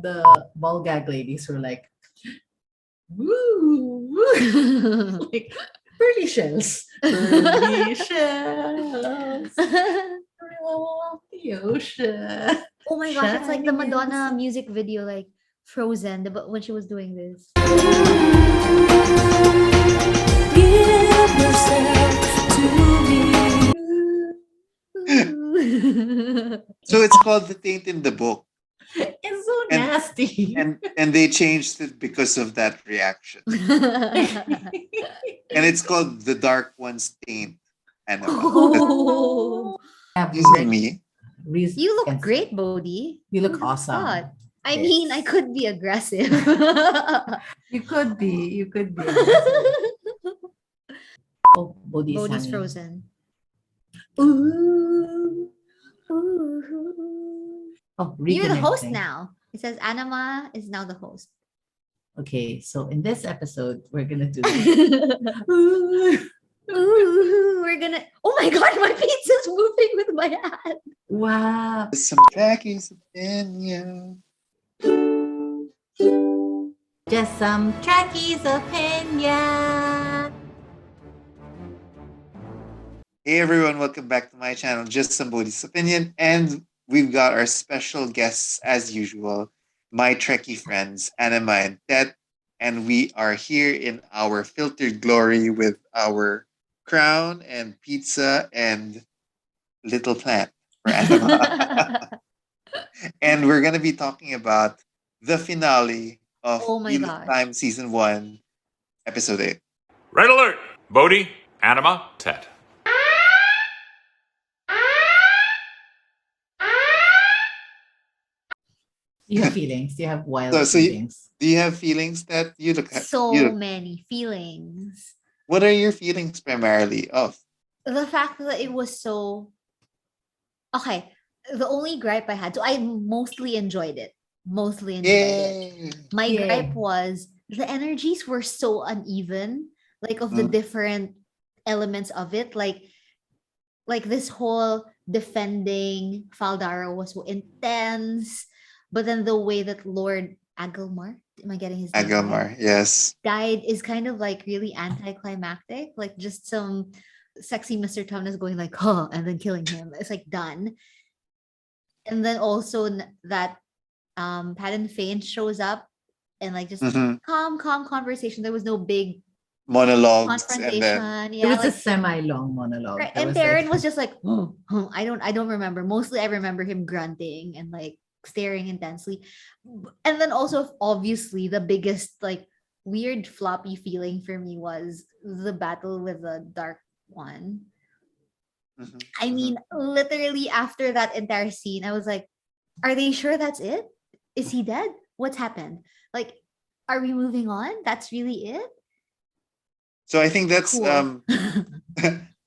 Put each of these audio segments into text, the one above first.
the ball gag ladies were like, woo, woo. Like pearly shells. Pearly shells. Of the ocean. Oh my gosh, it's like the Shining in the Madonna sun. music video, like Frozen, when she was doing this. Give yourself to me. So it's called The Taint in the Book. It's so And- nasty. And they changed it because of that reaction. And it's called The Dark One's Taint. Anama. Oh. Excuse me. You look great, Bodhi. You look Who would've awesome. thought? I Yes. mean, I could be aggressive. You could be. You could be. Oh, Bodhi's Bodhi's hanging. frozen. Ooh. Ooh. Oh, You're the host reconnecting. now. It says Anama is now the host. Okay, so in this episode, we're gonna do. Ooh, we're gonna. Oh my god, my pizza's moving with my hand. Wow. Some Trekkies opinion. Just some Trekkies opinion. Hey everyone, welcome back to my channel, Just Somebody's Opinion. And we've got our special guests as usual, my Trekkie friends, Anama and Tet. And we are here in our filtered glory with our crown and pizza and little plant for Anama. And we're going to be talking about the finale of Oh my Wheel of gosh. Time Season 1, Episode 8. Red alert! Bodhi, Anima, Tet. You have feelings. You have wild So you- feelings. Do you have feelings that you look at? So you look- many feelings. What are your feelings primarily of? The fact that it was so. Okay, the only gripe I had, so I mostly enjoyed it. Mostly enjoyed it. Yay! My Yay. gripe was the energies were so uneven, like of the Mm. different elements of it. Like this whole defending Fal Daran was so intense, but then the way that Lord Agelmar, am I getting his name right? Agelmar, yes. Died is kind of like really anticlimactic, like just some sexy Mr. Thomas going like, huh, and then killing him. It's like done. And then also that Padan Fain shows up and like just Mhm. calm conversation. There was no big Monologues and confrontation. then Yeah, It was like, a semi-long monologue. right. That And was Perrin like- was just like, oh, I don't remember. Mostly I remember him grunting and like staring intensely. And then also obviously the biggest like weird floppy feeling for me was the battle with the dark one. Mhm, I mhm. mean, literally after that entire scene, I was like, are they sure that's it? Is he dead? What's happened? Like, are we moving on? That's really it? So I think that's Cool.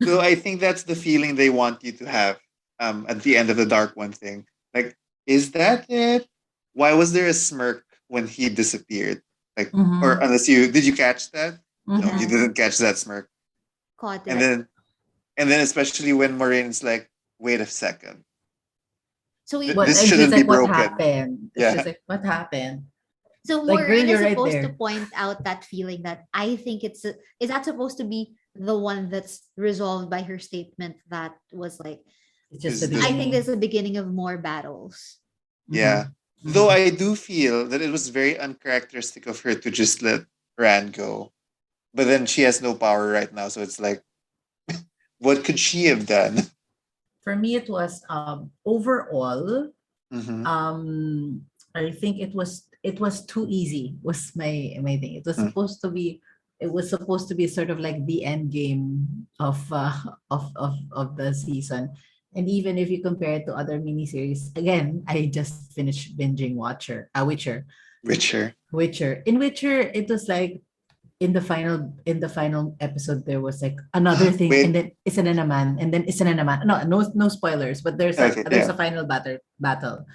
so I think that's the feeling they want you to have at the end of the Dark One thing. Like, is that it? Why was there a smirk when he disappeared? Like, Mhm. or unless did you catch that? No, Mhm. you didn't catch that smirk. Caught And it. then especially when Moraine's like, wait a second. So we, What, This it's shouldn't just be like what broken. happened. It's Yeah. just like what happened. so like, girl, Moiraine is you're right supposed to there. point out that feeling that I think is that supposed to be the one that's resolved by her statement that was like, It's just Is the this- I beginning. think this is the beginning of more battles. Yeah. Mhm. Though I do feel that it was very uncharacteristic of her to just let Rand go. But then she has no power right now, so it's like, what could she have done? For me, it was overall. Mhm. I think it was too easy. Was my thing. It was Mm. supposed to be. It was supposed to be sort of like the end game of of the season. And even if you compare it to other miniseries, again, I just finished binging Witcher. Witcher. In Witcher, it was like in the final episode there was like another thing, Wait. and then it's an Enaman, and then it's an Enaman. No spoilers, but there's Okay, a yeah. final battle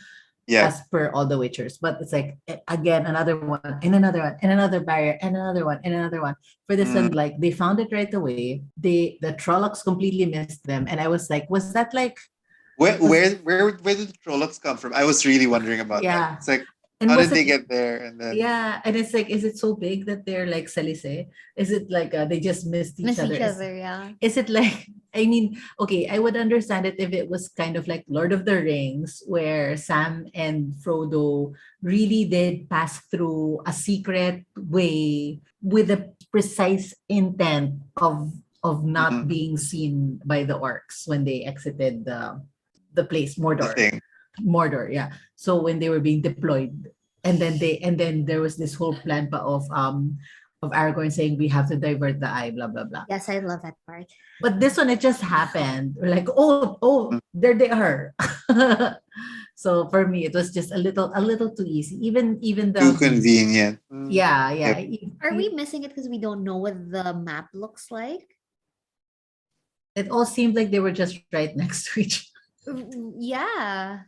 Yeah. as per all the Witchers. But it's like again another one and another one and another barrier and another one and another one. For this one, like they found it right away. The Trollocs completely missed them, and I was like, was that like Where did the Trollocs come from? I was really wondering about Yeah. that. It's like, And How was did they it get there? And then yeah, and it's like, is it so big that they're like salise? Is it like they just missed each Miss other? each other, yeah. Is it like I mean, okay, I would understand it if it was kind of like Lord of the Rings, where Sam and Frodo really did pass through a secret way with a precise intent of not mhm, being seen by the orcs when they exited the place, the Mordor. thing. Mordor, yeah. So when they were being deployed, and then there was this whole plan pa of Aragorn saying we have to divert the eye, blah blah blah. Yes, I love that part. But this one, it just happened. We're like, oh, Mm, there they are. So for me, it was just a little too easy. Even too the convenient. Mm, yeah, yeah. yep. Are we missing it because we don't know what the map looks like? It all seemed like they were just right next to each. Yeah.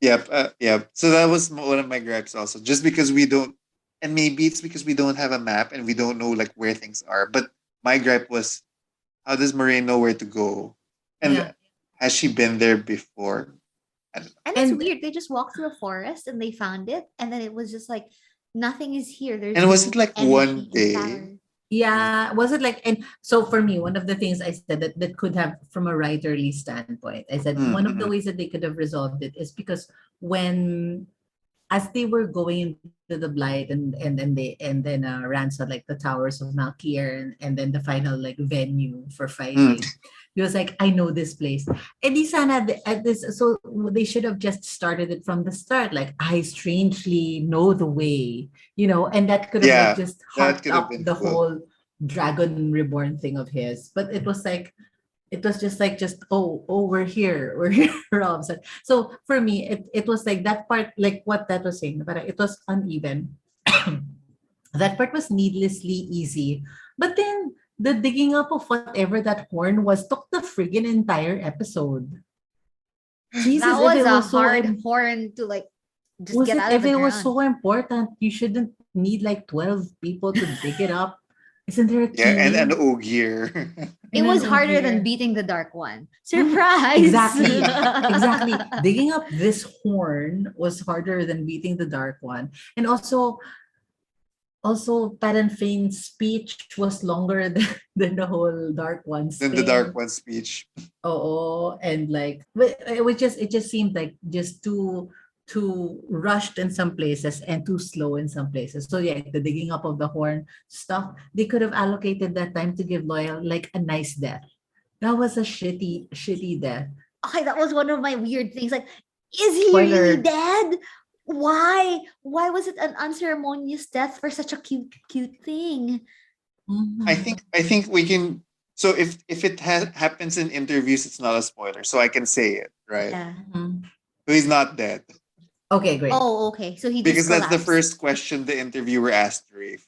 Yep. Yep. So that was one of my gripes also. Just because we don't, and maybe it's because we don't have a map and we don't know like where things are. But my gripe was, how does Moiraine know where to go? Yeah, And has she been there before? I don't know. And it's and weird. They just walked through a forest and they found it. And then it was just like, nothing is here. There's And was it no like one energy and day? power. Mm, yeah, was it like and so for me, one of the things I said that could have from a writerly standpoint, I said mm, one of the mm, ways that they could have resolved it is because when as they were going into the blight and then Rand saw like the towers of Malkier and then the final like venue for mm. fighting. He was like, I know this place. And di sana at this so they should have just started it from the start. Like I strangely know the way, and that could have like Yeah, just that harped could have up been the cool. whole dragon reborn thing of his. But it was just like just we're here Robson. So for me it was like that part like what that was saying but it was uneven. That part was needlessly easy, but then the digging up of whatever that horn was took the friggin' entire episode. Jesus, That if was it a was so hard horn to like just was get it out of if the it was ground. so important you shouldn't need like 12 people to dig it up. Isn't there a Yeah, and key Ogier. It in an was harder than Ogier? beating the dark one. Mhm. Surprise! Exactly. Exactly. Digging up this horn was harder than beating the dark one. And also Padan Fain's speech was longer than the whole dark one's Then the Dark thing. One speech. Oh, and like it just seemed like just too rushed in some places and too slow in some places. So yeah, the digging up of the horn stuff, they could have allocated that time to give Loyal like a nice death. That was a shitty death. Okay, that was one of my weird things. Like, is he really Spoiler. dead? Why? Why was it an unceremonious death for such a cute thing? Mhm. I think we can. So if it happens in interviews, it's not a spoiler. So I can say it, right? Yeah. Mhm. So he's not dead Okay, great. Oh, okay. So he just because that's the collapsed. first question the interviewer asked Rafe.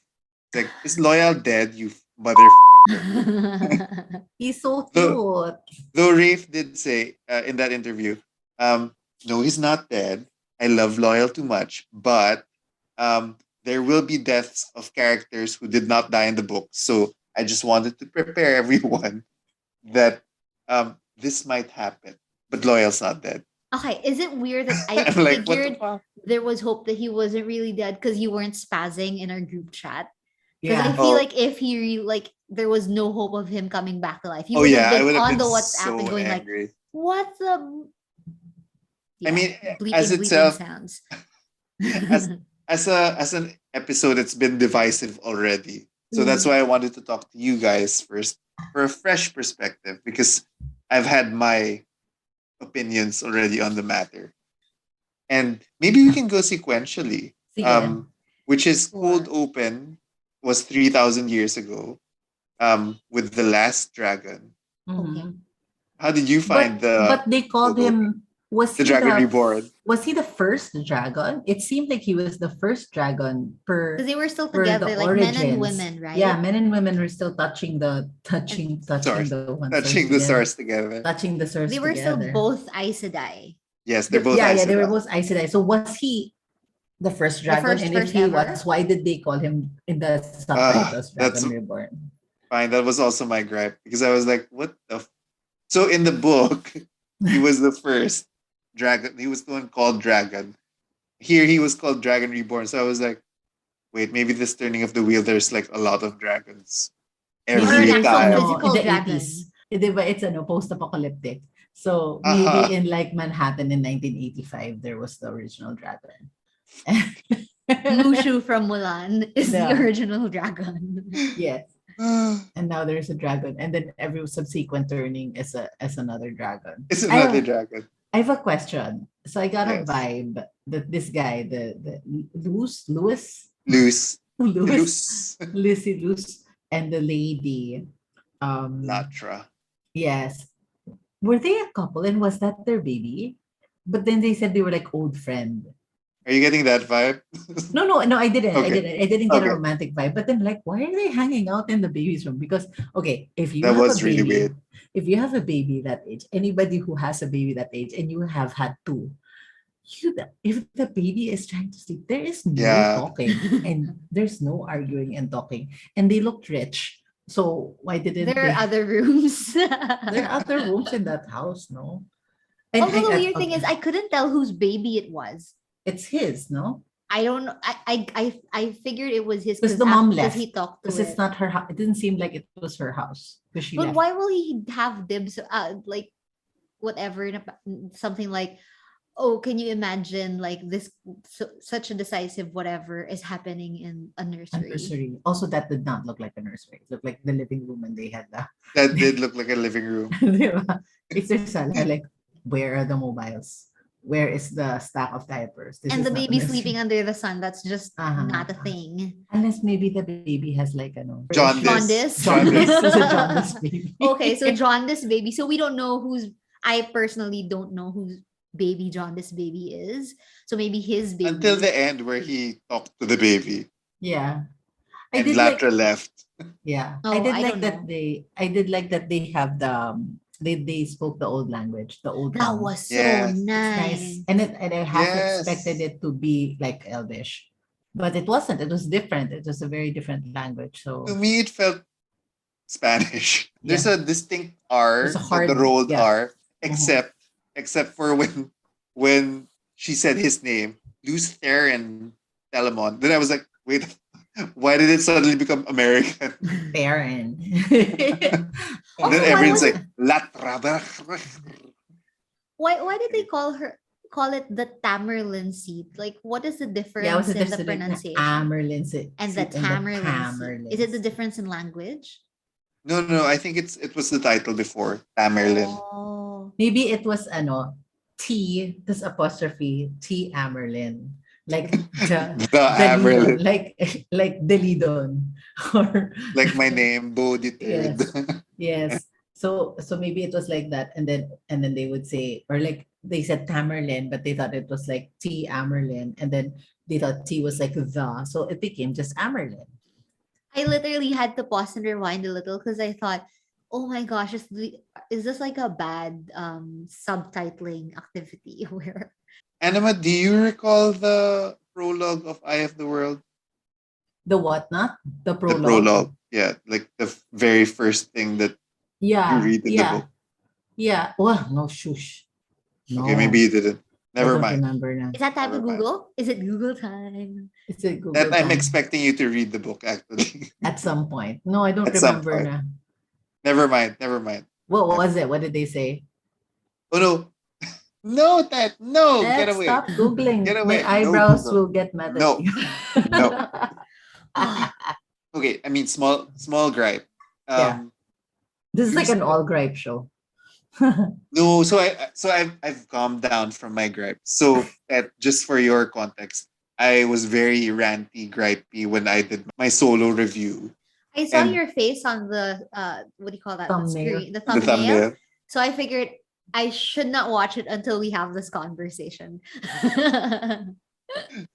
It's like, is Loyal dead? You motherfucker. He's so Though cute. though Rafe did say in that interview, um, no, he's not dead. I love Loyal too much, but there will be deaths of characters who did not die in the book. So I just wanted to prepare everyone that this might happen. But Loyal's not dead. Okay, is it weird that I I'm like, what the figured fuck? there was hope that he wasn't really dead because you weren't spazzing in our group chat? Because I Yeah. feel Oh, like if he like there was no hope of him coming back to life, he oh would have yeah, I been would have on been the WhatsApp and so going like, angry. "What the?" I Yeah, mean, as bleeping itself, sounds. as as an episode, it's been divisive already. So that's Mm. why I wanted to talk to you guys first for a fresh perspective because I've had my opinions already on the matter. And maybe we can go sequentially. Sige. Which is Cold Sure. Open was 3,000 years ago. With the last dragon. Okay. Mhm. How did you find But the they called Cold Open? him was The he Dragon the Reborn. was he the first dragon? It seemed like he was the first dragon Because they were still per the together, like men and origins. women, Yeah, right? men and women were still touching the And touching Stars. the one stars Touching the together. stars together. Touching the stars they were still together. both Aes Sedai. Yes, they're both Yeah, yeah, Aes they were Sedai. both Aes Sedai. So was he the first The dragon? first, And if first he was, ever. why did they call him in the subtitles That's Dragon Reborn? fine. That was also my gripe because I was like, what the? So in the book, he was the first dragon. He was the one called Dragon. here he was called Dragon Reborn. So I was like, wait, maybe this turning of the wheel, there's like a lot of dragons Or an every actual time. physical in the dragon. 80s. Diba, it's post-apocalyptic. So Uh-huh. maybe in like Manhattan in 1985, there was the original dragon. Mushu from Mulan is the Yeah. original dragon. Yes. And now there's a dragon. And then every subsequent turning is another dragon. It's I another have, dragon. I have a question. So I got a Yes. vibe that this guy, the Louis, Loose. Louis, Loose. Lucy Luz, and the lady, Latra. yes, were they a couple and was that their baby? But then they said they were like old friend. Are you getting that vibe? No, I didn't. Okay. I didn't get a Okay. romantic vibe. But then like, why are they hanging out in the baby's room? Because okay, if you That have was a really baby, weird. if you have a baby that age, anybody who has a baby that age, and you have had two, if the baby is trying to sleep, there is no Yeah. talking and there's no arguing and talking. And they looked rich. So why didn't There they? are other rooms. There are other rooms in that house, no? And Although the weird thing okay, is, I couldn't tell whose baby it was. it's his, no? I don't know. I figured it was his Because the mom because left. he talked to Because it. it's not her house. It didn't seem like it was her house. Because she But left. why will he have dibs? Like whatever, something like, oh, can you imagine like this? Such a decisive whatever is happening in a A nursery. nursery. Also, that did not look like a nursery. It looked like the living room, and they had the. That did look like a living room. Diba? It's their sala, like, where are the mobiles? Where is the stack of diapers? This And is the not a baby nursery. sleeping under the sun. That's just Uh-huh. not a thing. Unless maybe the baby has like Jaundice. Jaundice. Jaundice. It's a jaundice baby. Okay, so jaundice baby. So we don't know who's. I personally don't know whose baby jaundice baby is. So maybe his baby. Until the end where he talked to the baby Yeah. I and did like Latra left. yeah. Oh, I did I like don't that know. I did like that they have the they spoke the old language, the old That tongue. was so Yes. It's It's nice. nice. And I half Yes. expected it to be like Elvish. But it wasn't. It was different. It was a very different language. So To me, it felt Spanish. There's Yeah. a distinct R, There's a the hard- rolled yeah. R, except for when she said his name, Luz Theron Telemon. Then I was like, wait, why did it suddenly become American? Perrin. And Also, then why everyone's was like, Latra. why did they call it the Tamerlan seat? Like, what is the difference Yeah, what's the in the difference between pronunciation? Amerlin And the Tamerlan seat. Is it the difference in language? No, I think it was the title before, Tamerlin. Oh. Maybe it was T, this apostrophe, T Amerlin. Like The Dalidon, Amerlin. like Delidon. Or Like my name, Bodhi Yes. Yes. So maybe it was like that, and then they would say, or like they said Tamerlin, but they thought it was like T Amerlin, and then they thought T was like the, so it became just Amerlin. I literally had to pause and rewind a little because I thought, oh my gosh, is this like a bad subtitling activity where Anima, do you recall the prologue of Eye of the World? The whatnot? The The prologue. prologue. Yeah, like the very first thing that Yeah. you read in the book. Yeah. Well, no, shush. No. Okay, maybe you didn't. I Never don't mind. remember now. is that time to Never mind. Google? Is it Google time? It's a Google That I'm time. expecting you to read the book actually. At some point. No, I don't At some remember point. now. Never mind. What was it? What did they say? Oh no. No, Tet, no, get Let's away. stop Googling. Get away. My No eyebrows Google. will get mad at No. you. No. Ah, Okay, I mean small gripe. Yeah. This is like an all gripe show. No, so I've calmed down from my gripe. So just for your context, I was very ranty, gripey when I did my solo review. I saw And- your face on the what do you call that? The Thumbnail. screen, the The thumbnail. So I figured I should not watch it until we have this conversation.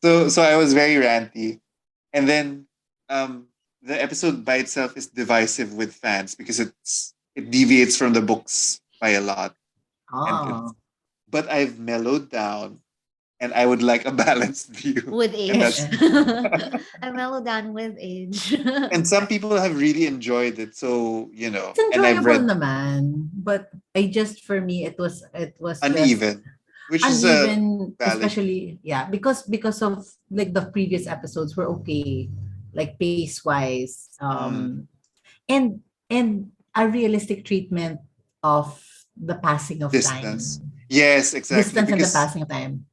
So I was very ranty. And then the episode by itself is divisive with fans because it deviates from the books by a lot. Oh. But I've mellowed down and I would like a balanced view. With And age. that's- I mellow down with age. And some people have really enjoyed it. So, It's and I've enjoyable read naman. But for me, it was just uneven. which is a uneven, valid. especially because of like the previous episodes were okay, like pace wise, Mm, and a realistic treatment of the passing of distance. time, Yes, exactly. distance and the Because passing of time.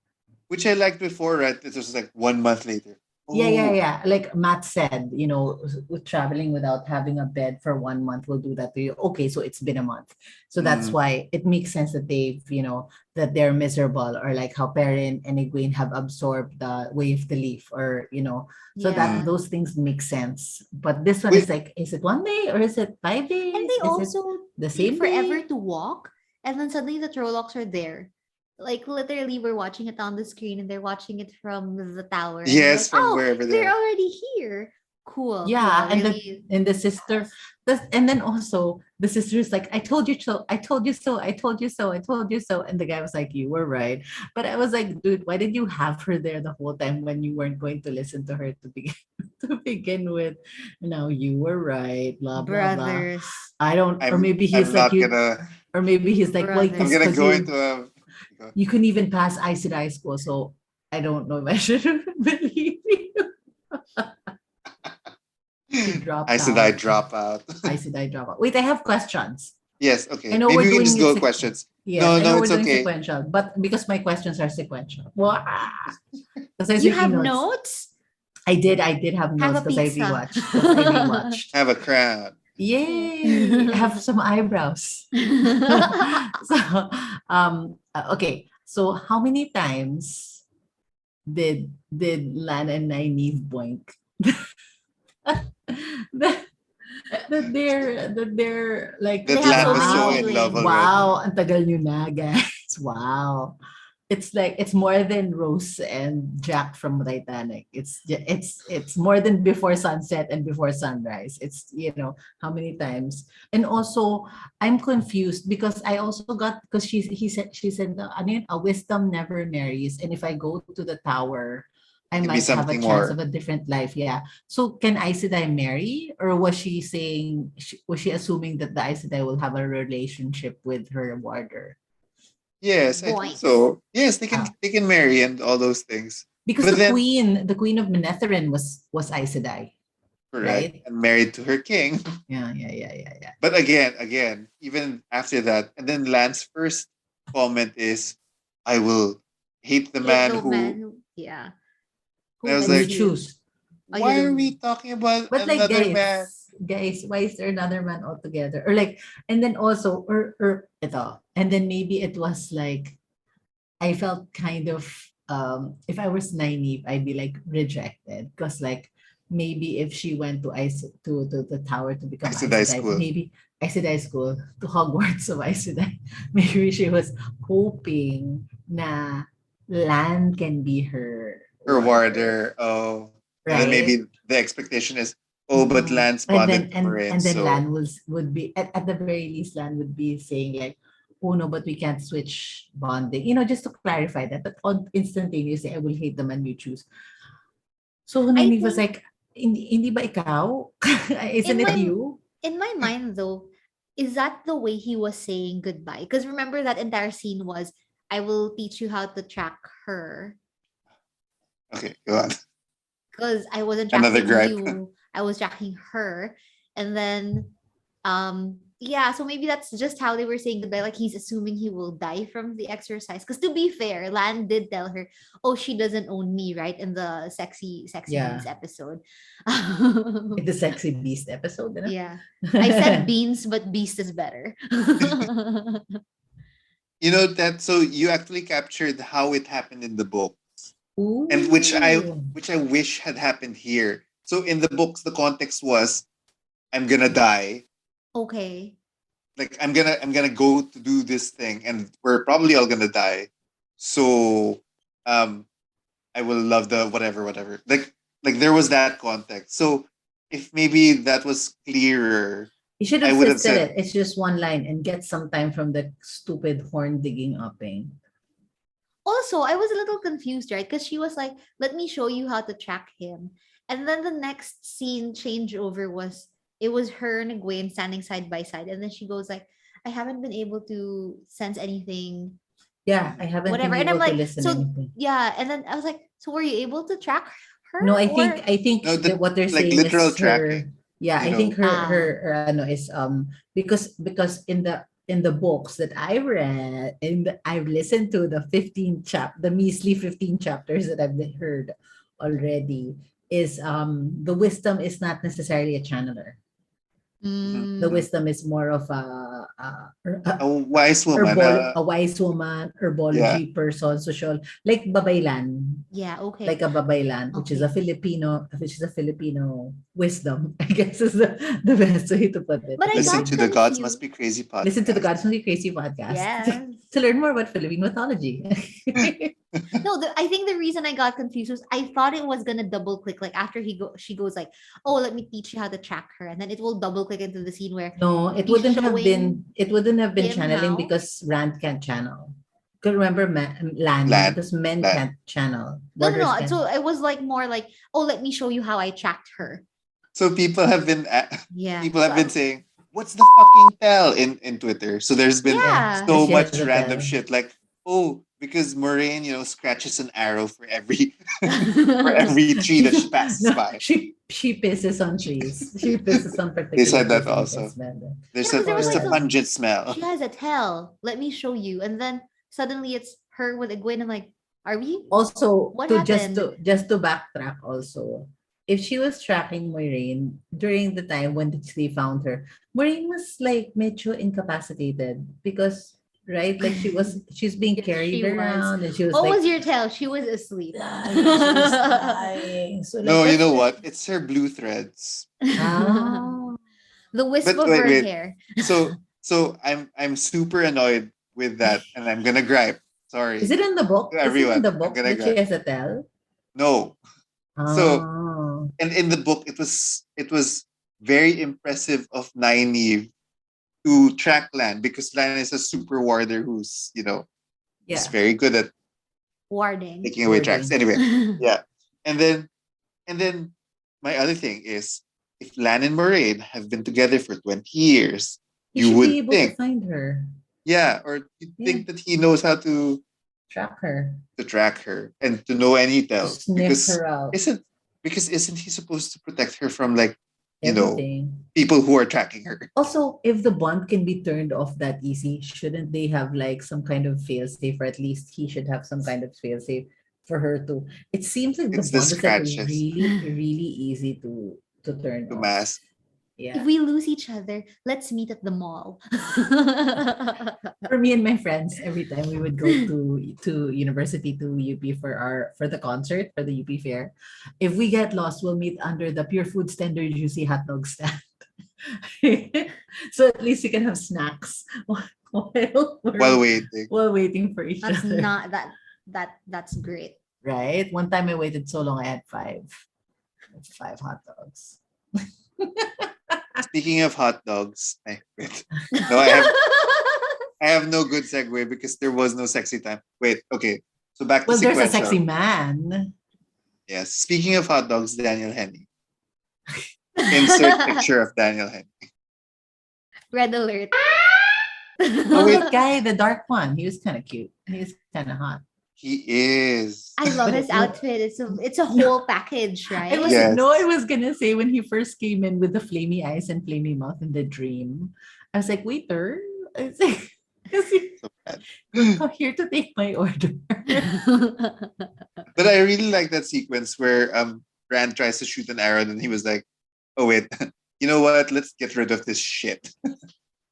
which I liked before, right? It was like 1 month later. Yeah, yeah, Oh, yeah. Like Matt said, with traveling without having a bed for 1 month will do that to you. Okay, so it's been a month. So that's mm, why it makes sense that that they're miserable, or like how Perrin and Egwene have absorbed the way of the leaf, so that mm. Yeah. those things make sense. But this one is Wait, like, is it one day or is it five And days? they Is it also the take same forever day? to walk, and then suddenly the Trollocs are there. Like literally, we're watching it on the screen, and they're watching it from the tower, and we're yes, like, from "Oh, wherever they they're are. already here! Cool, Yeah, cool. and the Really, and the sister, and then also the sister is like, I told you so, I told you so, I told you so, I told you so, and the guy was like, you were right, but I was like, dude, why did you have her there the whole time when you weren't going to listen to her to begin to begin with? Now you were right, blah blah blah. brothers, I don't, or maybe I'm he's like not you, gonna. or maybe he's like, well, I'm brothers." gonna because go into a. you couldn't even pass high school, so I don't know if I should believe you. She I dropped said I out. drop out. I said I drop out. Wait, I have questions. Yes, I okay. know Maybe we're we can doing just it go questions. yes, No, I no, know we're it's doing okay. sequential, but because my questions are sequential. Wow. Because I was You taking have notes. notes? I did have Have notes a because I pizza. rewatched. Because I rewatched. Have a crown. Yay! I have some eyebrows. So okay. So how many times did Lan and Nynaeve boink? that, that they're like, They That have land so is many so wow, in love feelings. already. wow, ang tagal nyo na, guys. Wow. It's like it's more than Rose and Jack from Titanic. It's more than before sunset and before sunrise. It's how many times. And also I'm confused because I also got, because she said ano yun, a wisdom never marries, and if I go to the tower I It can be might have a something chance of more. a different life. Yeah. So can Aes Sedai marry, or was she saying, was she assuming that the Aes Sedai will have a relationship with her warder? Yes, I think Boinks. so. Yes, they can marry and all those things. Because But then the queen of Manetheren was Aes Sedai, correct, right? and married to her king. Yeah, yeah, yeah, yeah, yeah. But again, even after that, and then Lance's first comment is, "I will hate the Hate man no man who." who, yeah, And I who was Who you lets like, you. choose? Oh, you "Why are don't. we talking about But like, another man?" guys, why is there another man altogether? Or like, and then also, or ito, and then maybe it was like, I felt kind of, if I was naive, I'd be like rejected, because like maybe if she went to the tower to I become said Aes high Sedai, school. maybe Aes Sedai school to Hogwarts of Aes Sedai, maybe she was hoping na Lan can be her Her warder, warder. Oh, and then right? maybe the expectation is, oh, but Mm. Lance And bonded then to and Moiraine, and then so Lan would be, at the very least, Lan would be saying like, oh no, but we can't switch bonding. Just to clarify that. But on instantaneously, I will hate the man you choose. So I Nynaeve was think like, hindi ba ikaw? Isn't in it my you? in my mind though, is that the way he was saying goodbye? Because remember that entire scene was, I will teach you how to track her. okay, go on. Because I wasn't Another tracking gripe. you, I was tracking her. And then yeah, so maybe that's just how they were saying goodbye. Like he's assuming he will die from the exercise. Because to be fair, Lan did tell her, oh, she doesn't own me, right? In the sexy beast Yeah. episode. Like the sexy beast episode, you know? Yeah. I said beans, but beast is better. You know that, so you actually captured how it happened in the book, and which I Ooh. which I wish had happened here. So in the books, the context was, I'm gonna die. Okay. Like I'm gonna go to do this thing, and we're probably all gonna die. So um I will love the whatever. Like there was that context. So if maybe that was clearer, You should I have would have twisted said, it. It's just one line and get some time from the stupid horn digging upping. Also, I was a little confused, right? Because she was like, let me show you how to track him. And then the next scene changeover was, it was her and Egwene standing side by side. And then she goes like, I haven't been able to sense anything Yeah, I haven't been whatever. And I'm able to like, listen so anything. yeah. And then I was like, so were you able to track her No, I or think I think No, that the what they're like saying literal is tracking. her. Yeah, You I think know, her ano is because in the books that I read and I've listened to the measly 15 chapters that I've heard already is the wisdom is not necessarily a channeler. mhm, The mm, mhm. wisdom is more of A wise woman. a wise woman, Yeah, herbology person, social, like babaylan, yeah, okay. like a babaylan, Okay. which is a Filipino wisdom, I guess is the best way to put it. But A I listen got to Filipino. the Gods Must confused. Be Crazy Listen to the podcast. God's Only Crazy podcast Yes. to learn more about Philippine mythology. No, I think the reason I got confused was I thought it was gonna double click. Like after she goes like, "Oh, let me teach you how to track her," and then it will double click into the scene where No, he's showing it wouldn't have been him channeling how. because Rand can't channel. Could remember land Land, because men land. can't channel. No, no, Warriors no. can. So it was like more like, "Oh, let me show you how I tracked her." So Yeah. people So have been saying, "What's the fucking tell?" in Twitter. So there's been Yeah, yeah. because so she has much a random tell. shit like, oh, because Moraine, scratches an arrow for every for every tree that she passes No, by. she pisses on trees. She pisses on They particular said that trees and it also. gets bad. Yeah, There's a because they were there's like, a Or so pungent smell. she has a tell. Let me show you. And then suddenly it's her with a Gwen. I'm like, are we? also What to happened? just to backtrack also, if she was tracking Moiraine during the time when they found her, Moiraine was like medyo incapacitated because right, like she's being Yes, carried she was. around and she was What like was your tell? She was asleep. dying. She was dying. So like No, you that's know it. what? It's her blue threads. Ah, The wisp But of wait, her wait. hair. So I'm super annoyed with that, and I'm gonna gripe. is Sorry it in the book? to Is it in everyone. the I'm book gonna that she gripe. has a tell? No. So Ah, and in the book, it was very impressive of Nynaeve to track Lan because Lan is a super warder who's yeah, very good at Warding. taking away tracks. wording. Anyway, yeah. And then and then my other thing is if Lan and Moraine have been together for 20 years, He you should would be able to think, find her. yeah, or you'd Yeah, think that he knows how track her, to track her and to know any to tells sniff her out. isn't isn't he supposed to protect her from like, you know, Everything. people who are tracking her? Also, if the bond can be turned off that easy, shouldn't they have like some kind of failsafe, or at least he should have some kind of failsafe for her to? It seems like the It's the bond is like scratches really, really easy to turn to off. mask. If Yeah. we lose each other, let's meet at the mall. For me and my friends, every time we would go to university to UP for the concert for the UP fair, if we get lost, we'll meet under the Pure Foods tender juicy hot dog stand. So at least you can have snacks While waiting. while waiting for each That's other. not that's great. Right? One time I waited so long I had five hot dogs. Speaking of hot dogs, wait. No, I have no good segue because there was no sexy time. Wait, okay. So back to Well, there's a sexy sequential. man. Yes. Speaking of hot dogs, Daniel Henny. Insert picture of Daniel Henny. Red alert. Oh wait, That guy, the dark one, he was kind of cute. He was kind of hot. he is. I love But his outfit. It's a whole package, right? Yes. I was gonna say when he first came in with the flamey eyes and flamey mouth in the dream, I was like, waiter, I was like, because So bad. come here to take my order. But I really like that sequence where Rand tries to shoot an arrow and he was like, oh wait, you know what? Let's get rid of this shit.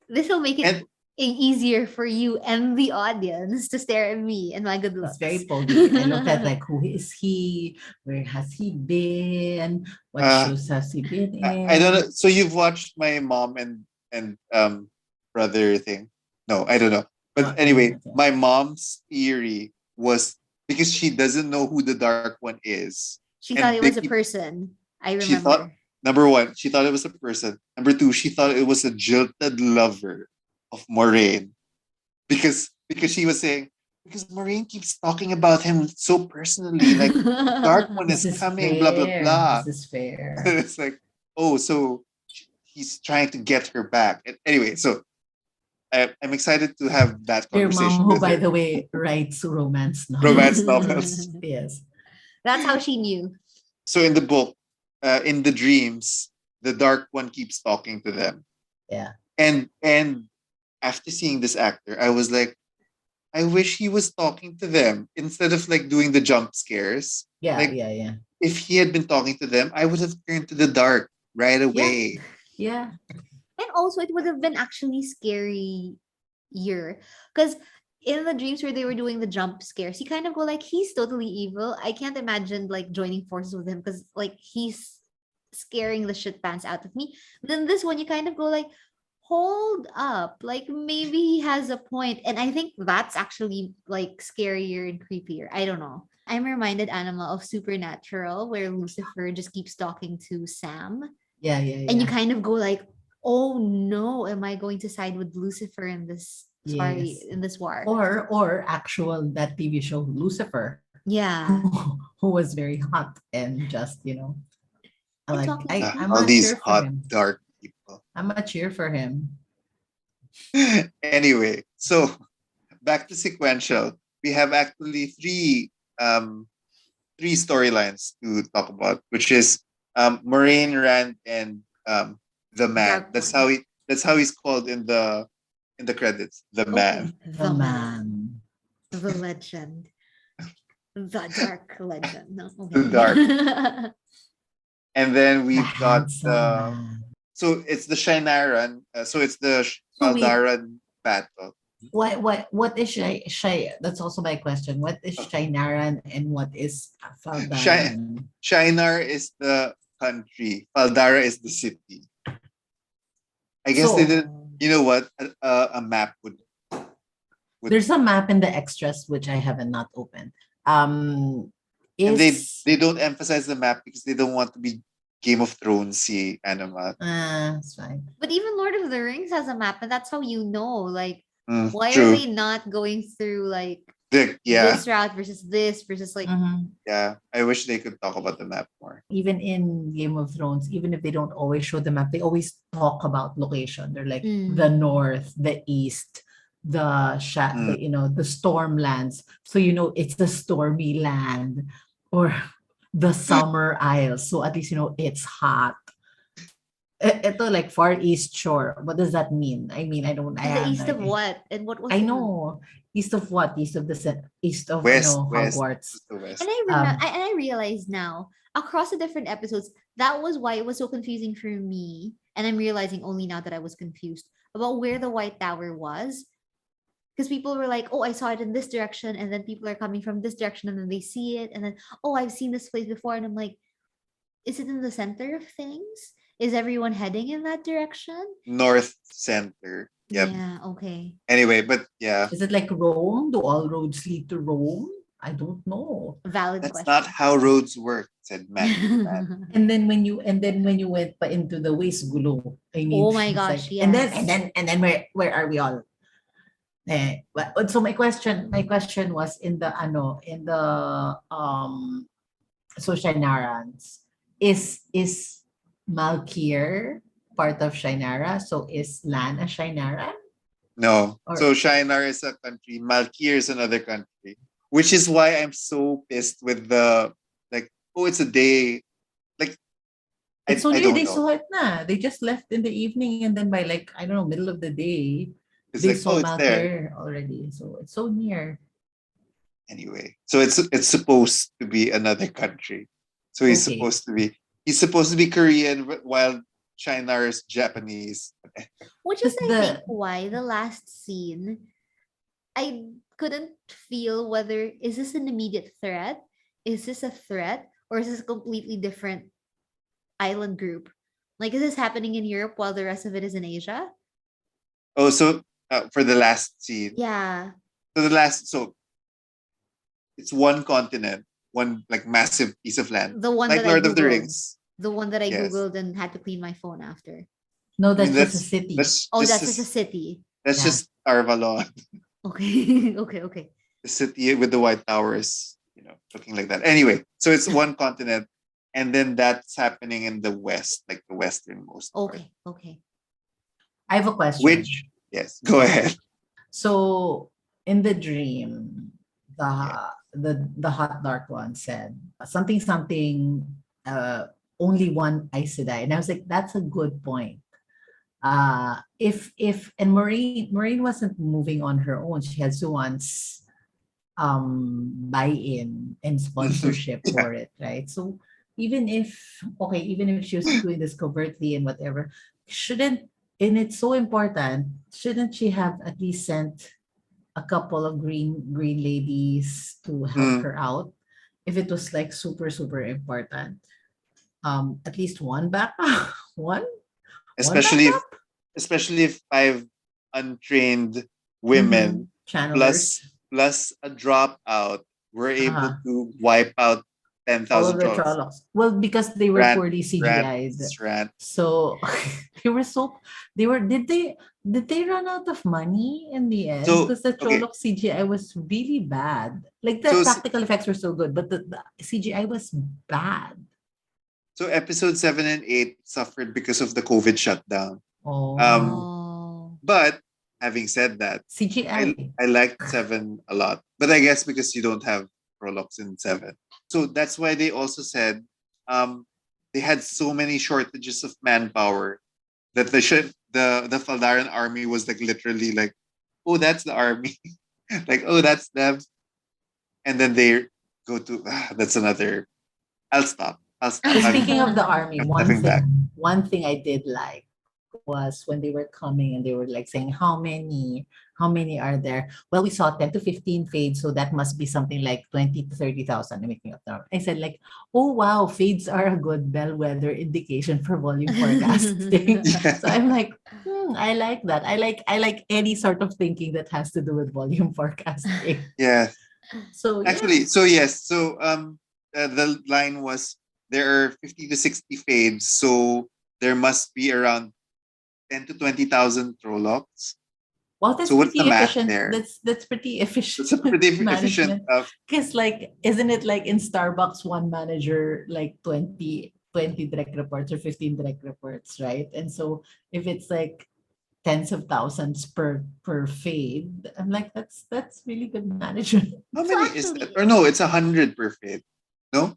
This will make it And easier for you and the audience to stare at me and my good It's looks. very pogy. I looked at like who is he? Where has he been? What uh shows has he been I don't in? know. So you've watched my mom and brother thing? No, I don't know. But Not anyway, yet. my mom's theory was because she doesn't know who the dark one is, She thought and it was a person. I she thought remember. number one, she thought it was a person. Number two, she thought it was a jilted lover of Moraine because she was saying because Moraine keeps talking about him so personally, like dark one This is is coming, blah blah fair. blah. This is fair. It's like, oh, so he's trying to get her back. Anyway, so I'm excited to have that Your mom, conversation who with by her. the way writes romance Romance novels. novels. Yes. That's how she knew. So in the book, in the dreams, the dark one keeps talking to them. Yeah. And after seeing this actor, I was like, I wish he was talking to them instead of like doing the jump scares. Yeah. Like Yeah. Yeah. if he had been talking to them, I would have turned to the dark right Yeah. away. Yeah. And also, it would have been actually scary year because in the dreams where they were doing the jump scares, you kind of go like, he's totally evil. I can't imagine like joining forces with him because like he's scaring the shit pants out of me. But then this one, you kind of go like, hold up, like maybe he has a point. And I think that's actually like scarier and creepier. I don't know. I'm reminded, Anima, of Supernatural, where Lucifer just keeps talking to Sam, Yeah. Yeah. and you Yeah. kind of go like, oh no, am I going to side with Lucifer in this, sorry, Yes. in this war? Or actual that TV show Lucifer, Yeah. who was very hot and just And like talking to I'm All not people. these cheer for hot him. dark people. I'm a cheer for him. Anyway, so back to sequential. We have actually three storylines to talk about, which is Moraine, Rand, and the man. Dark That's one. how he's called in the credits. The man. Okay. The The man. man. The legend. The dark legend. No, The dark. okay. And then The we've got handsome man. so it's the Shinaran, so it's the So Fal wait, Daran battle. what is Shy? That's also my question. What is Shinaran and what is Fal Shi- Daran? Shinar is the country. Faldara is the city. I guess they So did. You know what? A map would, there's a map in the extras which I haven't not opened. and Is they don't emphasize the map because they don't want to be Game of Thrones anima. it's fine. But even Lord of the Rings has a map, and that's how you know. Like, why are True. they not going through like Yeah, this route versus like Mhm. yeah. I wish they could talk about the map more. Even in Game of Thrones, even if they don't always show the map, they always talk about location. They're like the north, the east, Mm. the stormlands. So it's the stormy land or the summer isles. So at least it's hot. Ito like Far East Shore. What does that mean? I mean, I in the have no east of idea. what? And what was I the know. East of what? East of West, Hogwarts. the west. And I remember, Um, and I realize now across the different episodes, that was why it was so confusing for me. And I'm realizing only now that I was confused about where the White Tower was. Because people were like, oh, I saw it in this direction. And then people are coming from this direction and then they see it. And then, oh, I've seen this place before. And I'm like, is it in the center of things? Is everyone heading in that direction? North center. Yep. Yeah, okay. Anyway, but yeah, is it like Rome? Do all roads lead to Rome? I don't know. Valid that's question. not how roads work," said Matt. And then when you went pa into the ways gulo, I mean, Oh my it's gosh, like, and then yes. and then and then where are we all? So my question was so Shinarans is Malkir part of Shinara? So is Lan a Shinara? No. Or So Shinar is a country, Malkir is another country, which is why I'm so pissed with the like. Oh, it's a day. Like it's so I near don't they know. saw it na. They just left in the evening and then by like I don't know middle of the day It's they like, saw oh, it's there Malkir already. So it's so near. anyway. So it's supposed to be another country. So Okay. he's supposed to be Korean while Shinar is Japanese. Which is, Because I think, the why the last scene, I couldn't feel whether is this an immediate threat? Is this a threat? Or is this a completely different island group? Like, is this happening in Europe while the rest of it is in Asia? Oh, so for the last scene, Yeah. so it's one continent, one like massive piece of land, The one like that I Lord of the Googled. Rings. The one that I Yes, Googled and had to clean my phone after. no, I mean that's just a city. Oh, that's just a city. that's Yeah. just Arvalon, Okay. okay. the city with the white towers, looking like that. Anyway, so it's one continent, and then that's happening in the west, like the westernmost part. Okay. I have a question. Which Yes, go ahead. So in the dream, Yeah. the hot dark one said something only one Aes Sedai. And I was like, that's a good point. If and Maureen wasn't moving on her own. She had Suwan's buy-in and sponsorship Yeah. for it, right? So even if she was doing this covertly and whatever, shouldn't and it's so important, shouldn't she have at least sent a couple of green ladies to help Mm. her out if it was like super super important? At least one backup, one Especially if backup. especially if 5 untrained women Channelers. plus a dropout were able Uh-huh. to wipe out All of 10,000 the trolls. Trollocs. Well, because they were Rant, poorly rant, CGI'd. rant. So they were so they were did they run out of money in the end? So Because the okay, Trolloc CGI was really bad. Like the so practical effects were so good, but the CGI was bad. so episode 7 and 8 suffered because of the COVID shutdown. Oh, Oh. But having said that, CGI. I liked 7 a lot. But I guess because you don't have prologues in 7. So that's why they also said they had so many shortages of manpower that the Fal Daran army was like literally like, oh, that's the army. Like, oh, that's them. And then they go to that's another. I'll stop. I'll stop. So speaking of the army, I'm stepping back. one thing I did like was when they were coming and they were like saying how many are there? Well, we saw 10 to 15 fades, so that must be something like 20 to 30,000. I'm making up now. I said like, oh wow, fades are a good bellwether indication for volume forecasting. Yeah. So I'm like, I like that. I like any sort of thinking that has to do with volume forecasting. Yeah. So yeah. Actually, so yes. So the line was there are 50 to 60 fades, so there must be around 10 to 20,000 Trollocs. Well, that's So what's the pretty math efficient. there? That's pretty It's a efficient pretty efficient management. Because like, isn't it like in Starbucks, one manager, like 20 direct reports or 15 direct reports, right? And so if it's like tens of thousands per fade, I'm like, that's really good management. How So many is that? actually, Or no, it's 100 per fade. No?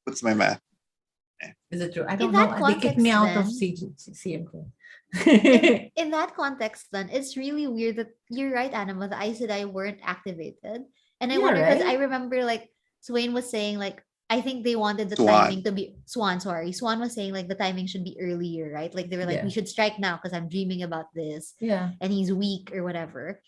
What's my math? Is it true? I in don't know. that They kicked me context, out of then, CMK. in that context, then it's really weird that you're right, Anima. The Aes Sedai weren't activated, and I Yeah, wonder because I right? remember like Swain was saying like I think they wanted the timing Swan. to be Swan. Sorry, Swan was saying like the timing should be earlier, right? Like they were like we Yeah. should strike now because I'm dreaming about this, Yeah. and he's weak or whatever.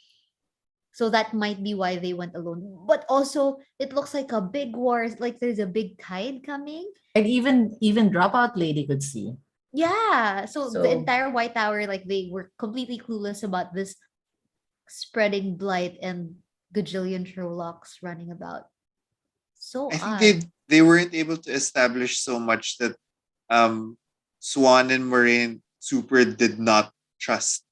So that might be why they went alone. But also, it looks like a big war. Like there's a big tide coming. And even dropout lady could see. Yeah. So the So entire White Tower, like they were completely clueless about this spreading blight and gajillion Trollocs running about. So I think odd. they weren't able to establish so much that um Swan and Moraine super did not trust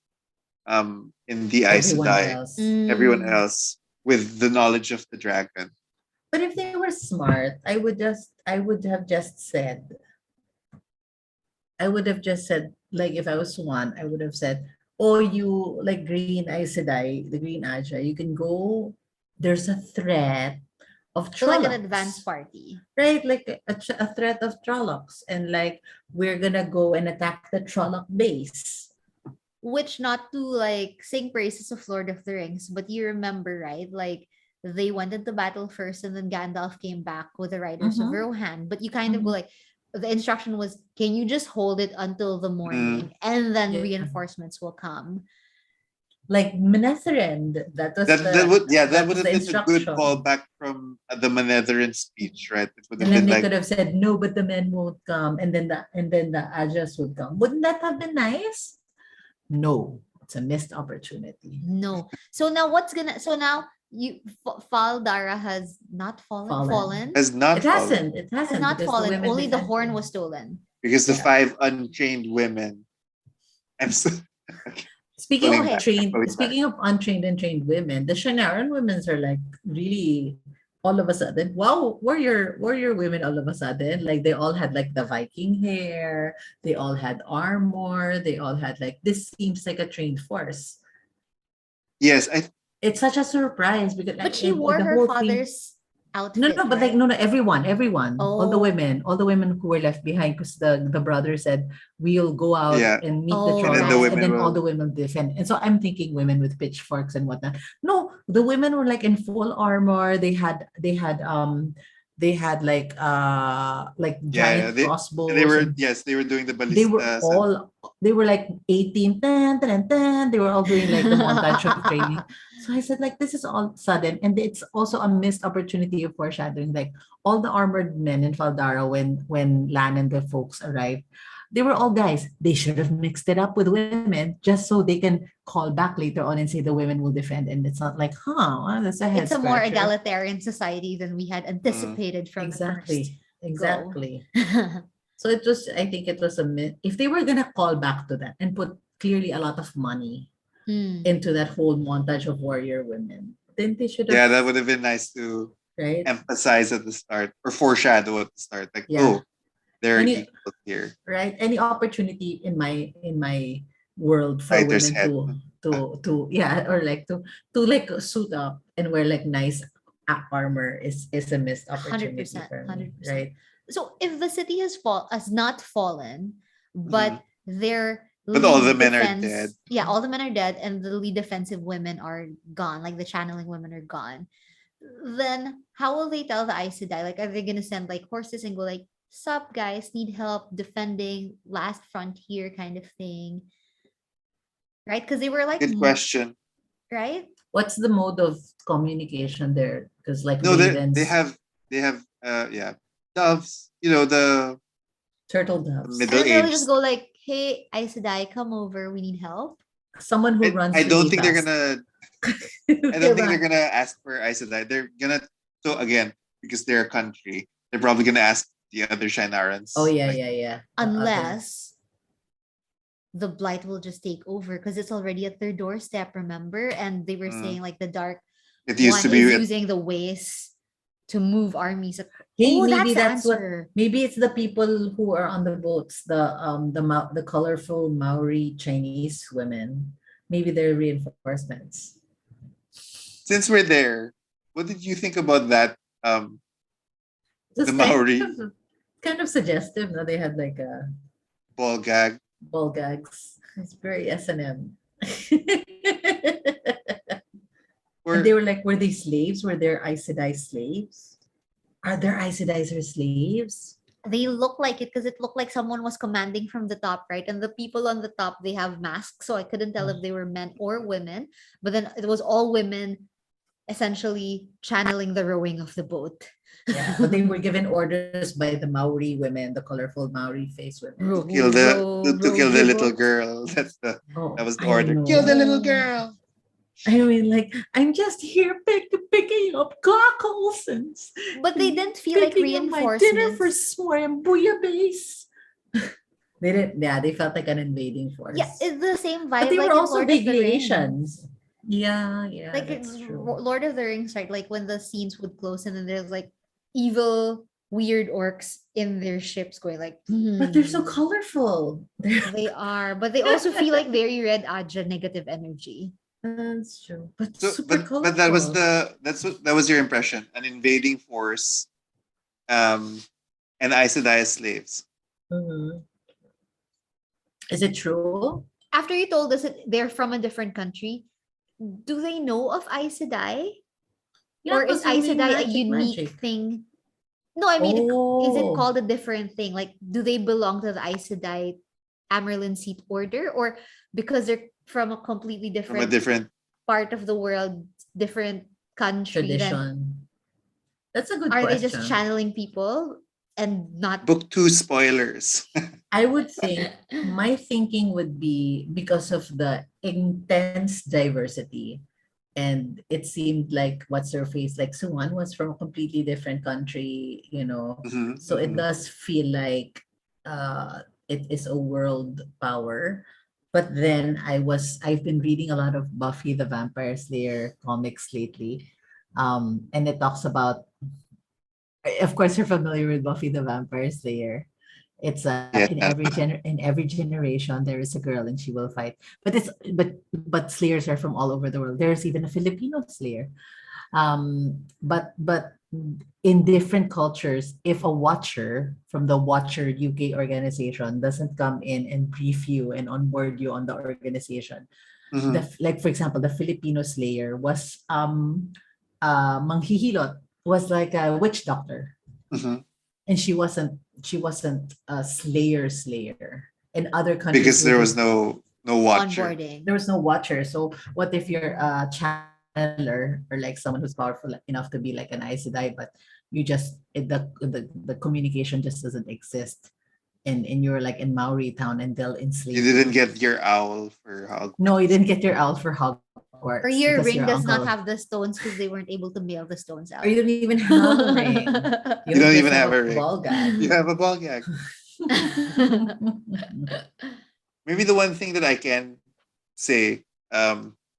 in the Aes everyone Sedai, else. everyone Mm. else with the knowledge of the dragon. But if they were smart, I would have just said, like if I was Swan, I would have said, oh, you like green Aes Sedai, the green Aja, you can go, there's a threat of So like an advance Trollocs. party. Right? Like a threat of Trollocs. And like we're gonna go and attack the Trolloc base. Which not to like sing praises of Lord of the Rings, but you remember, right? Like they went into battle first and then Gandalf came back with the Riders of Mhm, Rohan. But you kind of go mhm. like the instruction was, can you just hold it until the Mm. morning and then Yeah. reinforcements will come? Like Manetheren, That that would was have the been a good instruction. callback from the Manetheren speech, right? It would have And then been they like could have said no, but the men won't come, and then the Ajas would come. Wouldn't that have been nice? No, it's a missed opportunity. No. So now what's gonna so now Fal Dara has not Fallen. fallen has not It fallen hasn't. It has hasn't not because the fallen. women Only the defended. horn was stolen. because the Yeah. 5 untrained women. I'm so okay, pulling back, pulling back. Speaking of untrained and trained women, the Shanaran women's are like really all of a sudden. Wow, warrior women all of a sudden. Like they all had like the Viking hair, they all had armor, they all had like this seems like a trained force. Yes, It's such a surprise because But she in wore the her whole thing. father's No, outfit, no, but like right? no, no, everyone, Oh. all the women who were left behind, because the brother said we'll go out yeah, and meet the Oh, and then the trolls, right. and women then all will. the women defend. And so I'm thinking women with pitchforks and whatnot. No, the women were like in full armor. They had like Yeah, yeah. giant They crossbows, were, and yes, they were doing the they were ballistas and all they were like 18 10, 10, 10. They were all doing like the montage of training. So I said, like, this is all sudden, and it's also a missed opportunity of foreshadowing. Like all the armored men in Fal Dara, when Lan and the folks arrived, they were all guys. They should have mixed it up with women just so they can call back later on and say the women will defend. And it's not like, well, that's a head It's a more scratcher. egalitarian society than we had anticipated from the first Exactly. go. Exactly. So I think it was if they were gonna call back to that and put clearly a lot of money Hmm. into that whole montage of warrior women, then they should have, yeah, that would have been nice to right? emphasize at the start or foreshadow at the start. Like, Yeah. oh, they're Any equal here. right? Any opportunity in my world for Writer's women head. to yeah, or like to like suit up and wear like nice armor is a missed opportunity 100%. for me, 100%. right? So if the city has not fallen, Mhm. but their But all the lead men are dead. defense, yeah, all the men are dead and the lead defensive women are gone, like the channeling women are gone, then how will they tell the Aes Sedai? Like, are they gonna send like horses and go like, "Sup, guys, need help defending last frontier," kind of thing, right? Because they were like, Good question. right? What's the mode of communication there? Because like No, they ravens, have yeah, doves. You know, the turtle doves, And middle then they'll just aged. go like, "Hey, Aes Sedai, come over. We need help." someone who I runs don't really think they're fast. gonna. I They don't think they're run. gonna ask for Aes Sedai. They're gonna, so again, because they're a country, they're probably gonna ask the other Oh Shinarans. yeah, Like, yeah, yeah. The other. Unless the blight will just take over because it's already at their doorstep, remember? And they were mm, saying like the dark it used one to is be. using the ways to move armies. Hey, Oh, maybe that's the that's what. answer. Maybe it's the people who are on the boats, the colorful Maori Chinese women. Maybe they're reinforcements. Since we're there, what did you think about that? The Just Maori kind of suggestive. No, they had like a ball gag. ball gags. It's very S and M. And they Or were like, were they slaves? Were there Aes Sedai slaves? Are there Aes Sedai slaves? They look like it because it looked like someone was commanding from the top, right? And the people on the top, they have masks, so I couldn't tell if they were men or women. But then it was all women essentially channeling the rowing of the boat. Yeah, but they were given orders by the Maori women, the colorful Maori face women. Row, to row kill the your little boat. girl. That Oh, was the I order. Kill the little know. girl. I mean, like, I'm just here picking up cockles But they and didn't feel like picking up my dinner for reinforcements. s'more and bouillabaisse. They didn't, yeah, they felt like an invading Yeah, force. it's the same But vibe they were like in also Lord of the vaguely Rings. Asians. Yeah, yeah, Like that's true. Lord of the Rings, right? Like when the scenes would close and then there's like evil, weird orcs in their ships going like, But they're so "Hmm." colorful. They are, but they also feel like very red Aja negative energy. That's true. But So, super but that was colorful. that was your impression, an invading force, um, and Aes Sedai as slaves. Mhm. Is it true? After you told us that they're from a different country, do they know of Aes Sedai? Yeah, Or is because they're Aes doing Sedai a magic, unique magic. thing? No, I mean, is it Oh, called a different thing? Like, do they belong to the Aes Sedai Amerlin seat order? Or because they're from a completely From a different different part of the world, different country, then tradition. That's a good are they just question. channeling people and not? book two spoilers. I would think my thinking would be because of the intense diversity. And it seemed like what's her face, like Suwan was from a completely different country, Mhm, So it mhm. does feel like it is a world power. But then I've been reading a lot of Buffy the Vampire Slayer comics lately. And it talks about, of course, you're familiar with Buffy the Vampire Slayer. It's Yes, in every generation there is a girl and she will fight. But but slayers are from all over the world. There's even a Filipino slayer. But in different cultures, if a watcher from the Watcher UK organization doesn't come in and brief you and onboard you on the organization, Mhm, like for example, the Filipino slayer was manghihilot, was like a witch doctor, mhm. and she wasn't a slayer. In other countries Because would there was be no watcher. Onboarding. there was no watcher. So what if you're a channeler or like someone who's powerful enough to be like an Aes Sedai, but the communication just doesn't exist, and you're like in Maori town and they'll You enslave didn't you. get your owl for No, you Hogwarts. didn't get your owl for Hogwarts Or because your your ring does uncle, not have the stones because they weren't able to mail the stones or out. you don't even have a ring. You You don't just even have have a a ring. ball gag. You have a ball gag. Maybe the one thing that I can say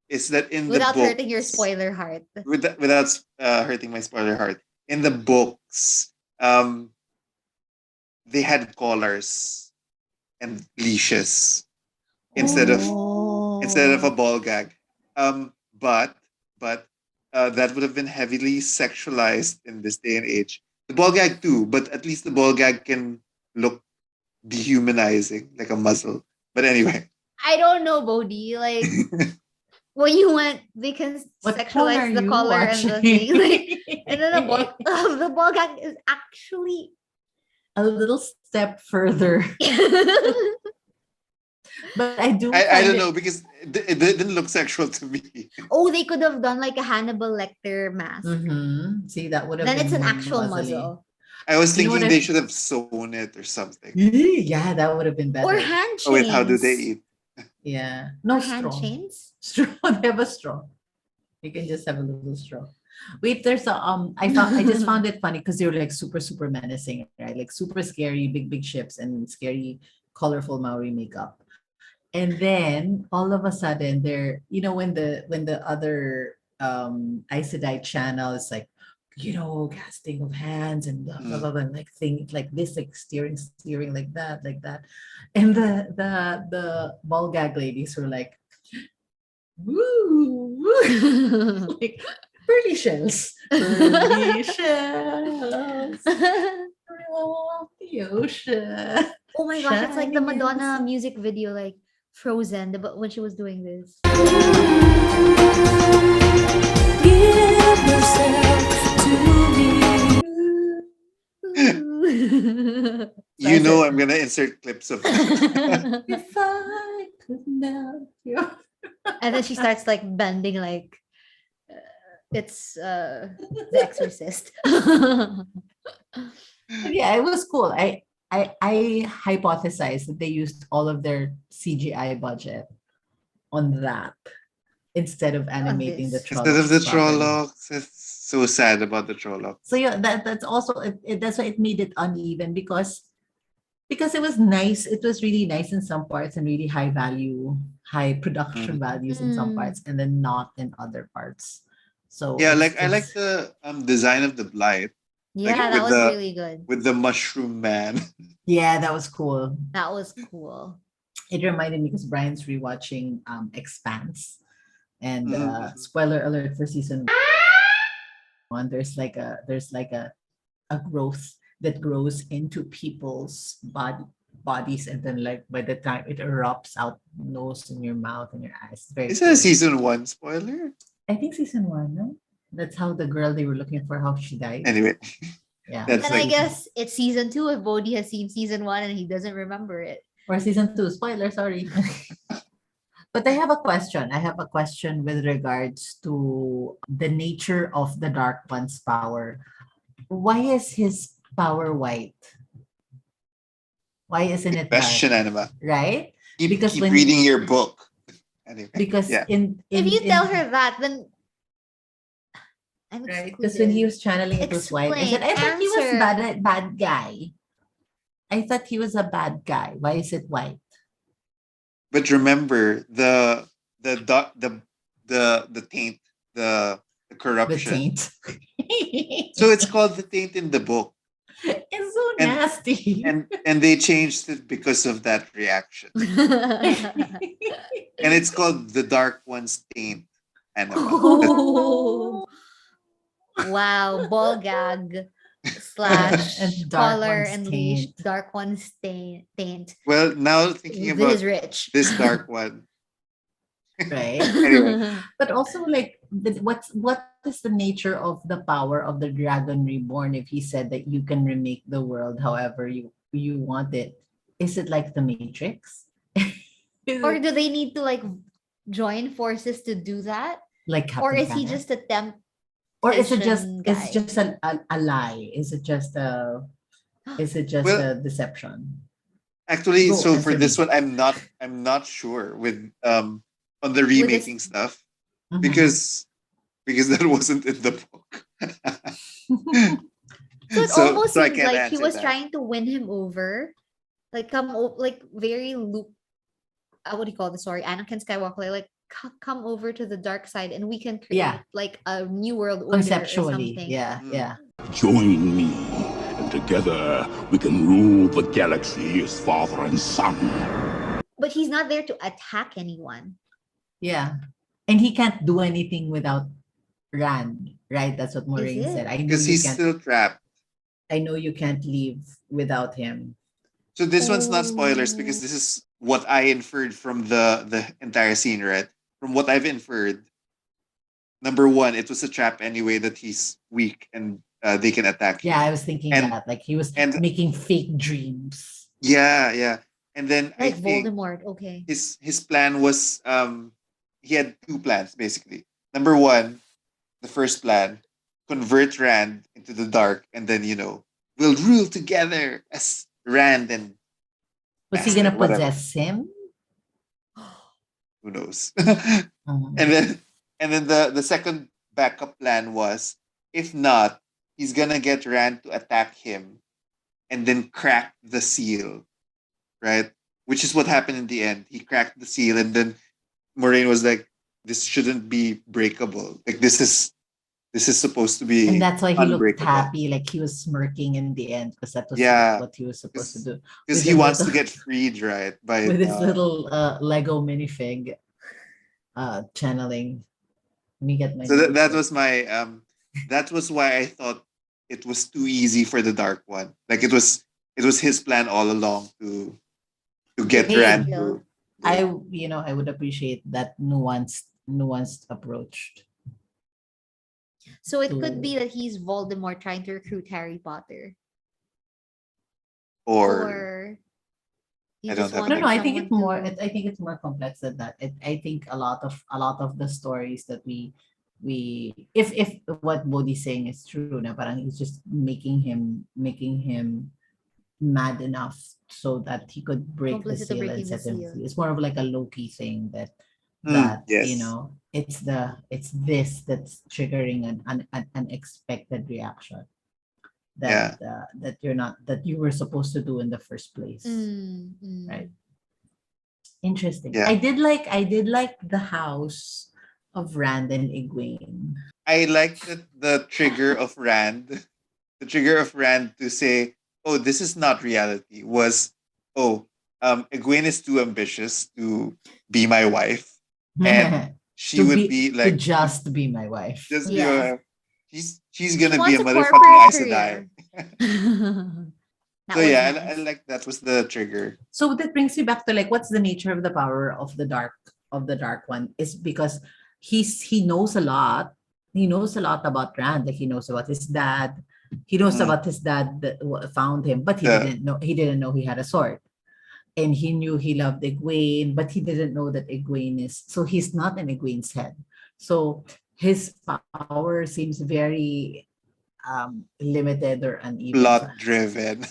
is that in the Without hurting your books, spoiler heart. without hurting my spoiler heart, in the books, they had collars and leashes instead of a Oh. ball gag. But that would have been heavily sexualized in this day and age. The ball gag too, but at least the ball gag can look dehumanizing, like a muzzle. But anyway, I don't know, Bodhi. Like when you went, they can What porn are sexualize the you collar and the watching? thing. Like, and then the ball gag is actually A little step further. But I do I find don't know it. because it didn't look sexual to me. Oh, they could have done like a Hannibal Lecter mask. See, that would have Then it's been an more actual muzzly. muzzle. I was You know what thinking they I? should have sewn it or something. Yeah, that would have been Or better. hand Oh wait, how do they chains. eat? Yeah, Or no hand straw. chains. Straw. They have a straw. You can just have a little straw. Wait, there's a I just found it funny because they're like super menacing, right? Like super scary, big ships and scary, colorful Maori makeup. And then all of a sudden they're, when the other Aes Sedai channel is like, casting of hands and blah blah Mm. blah, and like thing like this, like steering like that. And the ball gag ladies were like, woo, woo. Like pearly shells. Pearly shells. Throughout the ocean. Oh my gosh, it's like the Shining in the Madonna sun. music video, like Frozen, but when she was doing this. Give yourself to me. You know I'm gonna insert clips of that. If I could melt your And then she starts like bending like it's The Exorcist. But yeah, it was cool. I hypothesized that they used all of their CGI budget on that instead of animating the this. Instead of the Trollocs properly. Trollocs, it's so sad about the Trollocs. So yeah, that's also that's why it made it uneven because it was nice. It was really nice in some parts and really high value, high production Mm. values in some Mm. parts, and then not in other parts. So Yeah, it's like I like just the design of the blight, like Yeah, that with was the really good. mushroom man. yeah, that was cool. That was cool. It reminded me because Brian's rewatching Expanse, and Mhm. spoiler alert for season one. There's like a growth that grows into people's bodies, and then like by the time it erupts out nose and your mouth and your eyes, it's very Is that a cool. season one spoiler? I think season one, no? That's how the girl they were looking for, how she died. Anyway, Yeah. And that's then I like guess it's season 2 if Bodhi has seen season 1 and he doesn't remember it. Or season two, spoiler, sorry. But I have a question. I have a question with regards to the nature of the Dark One's power. Why is his power white? Why isn't good it dark? question, Anima. Right? Keep Because keep when reading your book. Anyway, because yeah. If you tell her that, then I'm right, because when he excluded. was channeling it was white. I Explain. said, I thought he was Answer. bad guy. I thought he was a bad guy. Why is it white? But remember the taint, the The corruption. taint. So it's called the taint in the book. It's so And nasty. and they changed it because of that reaction. And it's called the Dark One's Taint Anima. Oh. Wow, ball gag slash And dark collar one's and leash, taint. dark one's taint. Well, now thinking about He's rich. this dark one. Right? Anyway, But also, like, what is the nature of the power of the dragon reborn if he said that you can remake the world however you want it? Is it like the Matrix? Is Or it do they need to like join forces to do that? like Or Captain is he Planet? just a temp Or is it just guy? a lie? Is it just well, a deception? actually, Go so for answer this me. one, I'm not sure with on the With this remaking stuff Mhm. because that wasn't in the book. So it so almost so I seems can't like he answer was that. trying to win him over. Like like very Luke, what do you call the story? Anakin Skywalker, like come over to the dark side and we can Yeah. create like a new world order or Conceptually, something. yeah, Mm. yeah. Join me, and together we can rule the galaxy as father and son. But he's not there to attack anyone. Yeah. And he can't do anything without Rand, right? That's what Moiraine said. it? Because he's still trapped. I know you can't leave without him. So this one's not spoilers because Oh. this is what I inferred from the entire scene, right? From what I've inferred, number one, it was a trap anyway that he's weak and they can attack Yeah, I him. was thinking And- that. Like he was and- making fake dreams. Yeah. And then I Like think Voldemort. Okay. his plan was he had two plans basically. Number one, the first plan, convert Rand into the dark, and then we'll rule together as Rand and Was he Bastard, gonna whatever. possess him? Who knows? Mhm. and then the second backup plan was, if not, he's gonna get Rand to attack him and then crack the seal, right? Which is what happened in the end. He cracked the seal, and then Moraine was like, "This shouldn't be breakable. Like this is supposed to be And that's why he looked unbreakable." happy, like he was smirking in the end, because that was Yeah. what he was supposed to do. Because With he a wants to little- get freed, right? By with his little Lego minifig channeling. Let me get my so that notes. was my that was why I thought it was too easy for the dark one. Like it was his plan all along to get Hey, Rand yeah. to I would appreciate that nuanced approach. So it could be that he's Voldemort trying to recruit Harry Potter. or He I just don't have No, wanted no, I think someone it's more. to- I think it's more complex than that. I think a lot of the stories that we if what Bodhi's saying is true, na parang he's just making him mad enough so that he could break the Complicit to seal and breaking the set him seal. free. It's more of like a low-key thing that yes. it's this that's triggering an unexpected reaction that that you were supposed to do in the first place. Right. Interesting. Yeah. I did like the house of Rand and Egwene. I like the trigger of Rand, to say, "Oh, this is not reality." Was, "Oh, Egwene is too ambitious to be my wife, and she To would be to like just be my wife. just be Yeah. my wife. She's gonna be wants a a motherfucking corporate Aes Sedai." That So was yeah, nice. I like that was the trigger. So that brings me back to like what's the nature of the power of the dark one is because he knows a lot. He knows a lot about Rand. Like he knows about his dad. He knows Mhm. about his dad that found him, but Yeah. he didn't know he had a sword. And he knew he loved Egwene, but he didn't know that Egwene is so he's not in Egwene's head. So his power seems very limited or uneven. Plot driven.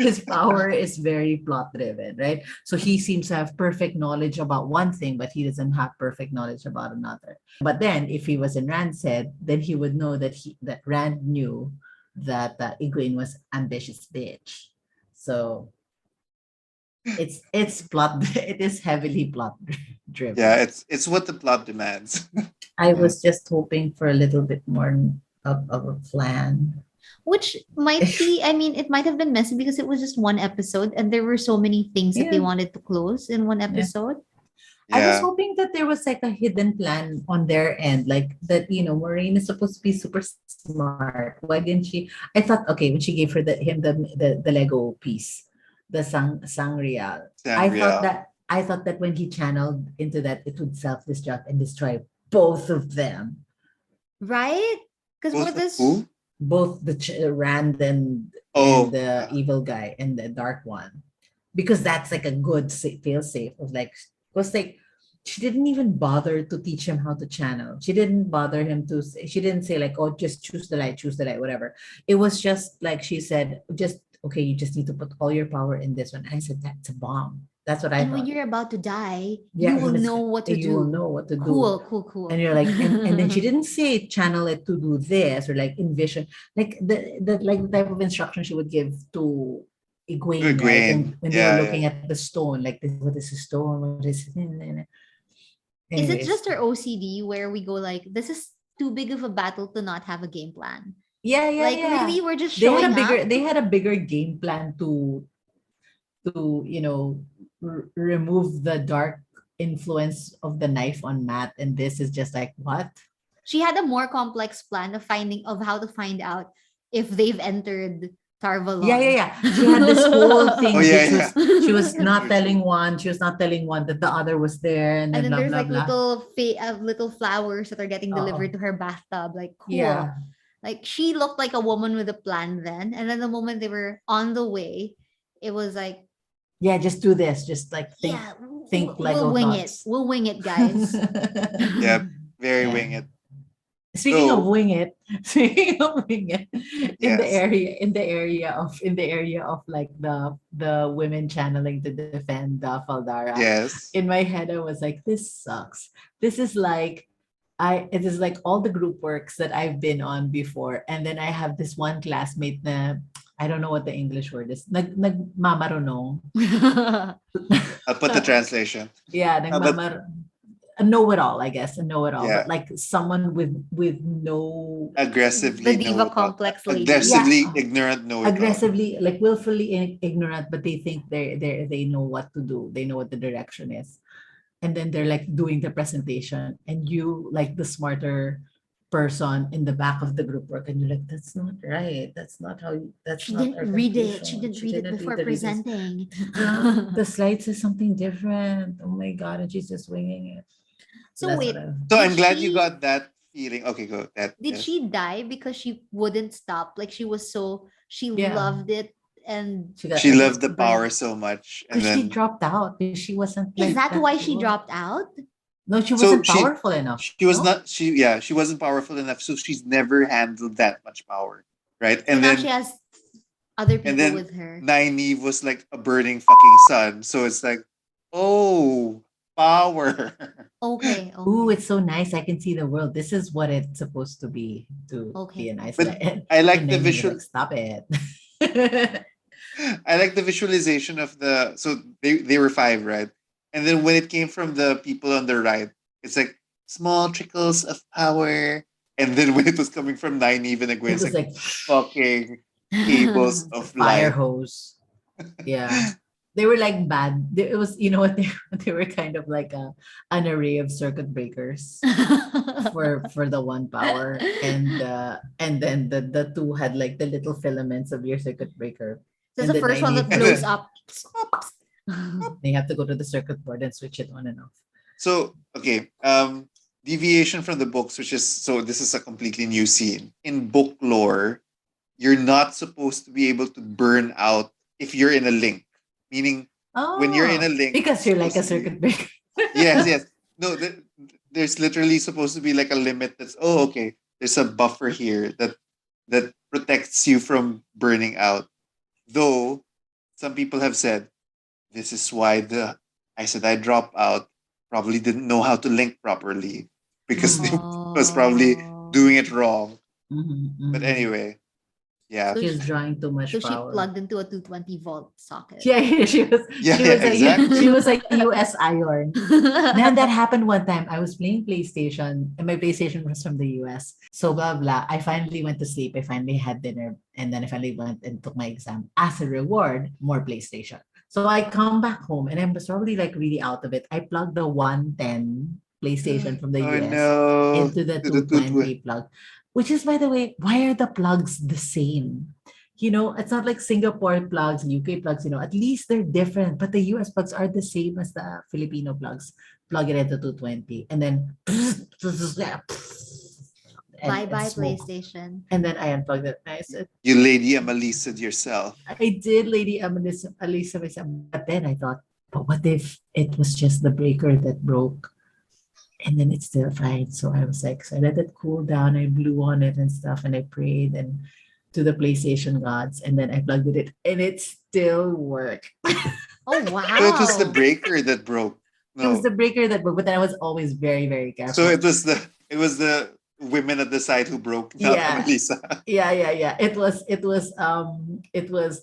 His power is very plot driven, right? So he seems to have perfect knowledge about one thing, but he doesn't have perfect knowledge about another. But then if he was in Rand's head, then he would know that Rand knew that Egwene was ambitious bitch. So it's plot it is heavily plot driven. Yeah, it's what the plot demands. I was just hoping for a little bit more of a plan. Which might be, I mean, it might have been messy because it was just one episode and there were so many things that they Yeah. wanted to close in one episode. I was Yeah. hoping that there was like a hidden plan on their end, like that, Maureen is supposed to be super smart. Why didn't she? I thought, okay, when she gave her the Lego piece, the sangria, Sangria. I thought that when he channeled into that, it would self-destruct and destroy both of them, Right? Because for Both of this, who? both the Rand and Oh, the yeah. evil guy and the dark one, because that's like a good fail safe of like, was like she didn't even bother to teach him how to channel. She didn't bother him to say, she didn't say like, oh, just choose the light, whatever. It was just like she said, just okay, you just need to put all your power in this one. I said, that's a bomb. That's what I and when thought. you're about to die, Yeah, you will and know what to you will do. know what to do. Cool, cool, cool. And you're like, and then she didn't say channel it to do this or like envision, like the like the type of instruction she would give to Egwene, right? Egwene. When they were Yeah, yeah, looking yeah. at the stone, like this, what is a stone? What is it? Is it Anyways, just our OCD where we go like, this is too big of a battle to not have a game plan? yeah, yeah, Like yeah. really, we're just showing up. They had a bigger game plan to remove the dark influence of the knife on Matt, and this is just like what? She had a more complex plan of how to find out if they've entered Yeah, yeah, Tarvalon. yeah. She had this whole Oh, thing yeah, which yeah. was she was True, not true, true. telling one, that the other was there, and And then then blah there's blah like blah. little flowers that are getting Oh, delivered to her bathtub. Like cool. yeah. Like she looked like a woman with a plan then. And then the moment they were on the way, it was like, Yeah, just do this. Just like yeah, think we'll Lego wing it. thoughts. We'll wing it, guys. Yeah, very Yeah. wing it. Speaking of Though, wing it, speaking of wing it, yes, in the area of like the women channeling to defend Fal Daran, yes. in my head I was like, this sucks. This is like it is like all the group works that I've been on before, and then I have this one classmate na I don't know what the English word is. Nagmamarunong. I'll put the translation. Yeah, But a know-it-all, I guess, a know-it-all, yeah, but like someone with no, The aggressively diva know it all. complex lady. yeah, Aggressively ignorant know it all. aggressively, like willfully ignorant, but they think they know what to do, they know what the direction is, and then they're like doing the presentation, and you like the smarter person in the back of the group work, and you're like, that's not right, that's She not didn't our read it. She conclusion, didn't she read it didn't read before the readers. presenting. The slide says something different, oh my god, and she's just winging it. So So that's what wait, I. So did I'm glad you she got that feeling. Okay, go. That did yes. she die because she wouldn't stop? Like she Yeah, loved it and she got She like loved the burned. power so much, and because she then dropped out because she wasn't Is like that that why she cool. dropped out? No, she so wasn't powerful enough. she was No, not she wasn't powerful enough, so she's never handled that much power, right? So now she has other And people then with her. Nynaeve was like a burning fucking sun, so it's like, oh, power. Okay, ooh, okay, it's so nice. I can see the world. This is what it's supposed to be okay. an But Iceland. I like And the then he was visual. like, "Stop it." I like the visualization of the. So they were five, right? And then when it came from the people on the right, it's like small trickles of power. And then when it was coming from Nynaeve and Egwene, It it's was like like fucking cables a of fire light. hose. Yeah. They were like bad. It was, you know what, they were kind of like an array of circuit breakers for the one power, and then the two had like the little filaments of your circuit breaker, So and the the first one 90 that And blows then up. they have to go to the circuit board and switch it on and off. so okay, deviation from the books, which is so this is a completely new scene. In book lore, you're not supposed to be able to burn out if you're in a link. Meaning when you're in Oh, a link, because it's you're like supposed a to be circuit breaker. yes, yes. No, there's literally supposed to be like a limit that's oh okay, there's a buffer here that protects you from burning out. Though some people have said this is why the I said I drop out probably didn't know how to link properly because they was probably Oh. doing it wrong. Mhm, But mhm. anyway, Yeah. So She was drawing too much So she power. plugged into a 220 volt socket. Yeah, Yeah, she was a exactly. she was a US iron. Man, that happened one time. I was playing PlayStation and my PlayStation was from the US. So blah blah. I finally went to sleep. I finally had dinner and then I finally went and took my exam. As a reward, more PlayStation. So I come back home and I was probably like really out of it. I plugged the 110 PlayStation from the Oh US no. into the To the 220 plug, which is, by the way, why are the plugs the same? It's not like Singapore plugs, UK plugs, at least they're different, but the US plugs are the same as the Filipino plugs. Plug it into 220 and then Bye and bye smoke. PlayStation. And then I unplugged it. I said, You lady Amalisa yourself. I did, Lady Amalisa myself. But then I thought, but what if it was just the breaker that broke? And then it's still fine. So I was like, so I let it cool down. I blew on it and stuff, and I prayed and to the PlayStation gods, and then I plugged it in, and it still worked. Oh So it was the wow. breaker that broke. It was No. the breaker that broke, but then I was always very, very So careful. it was the women at the side who broke, not Yeah. Amalisa. Yeah. It was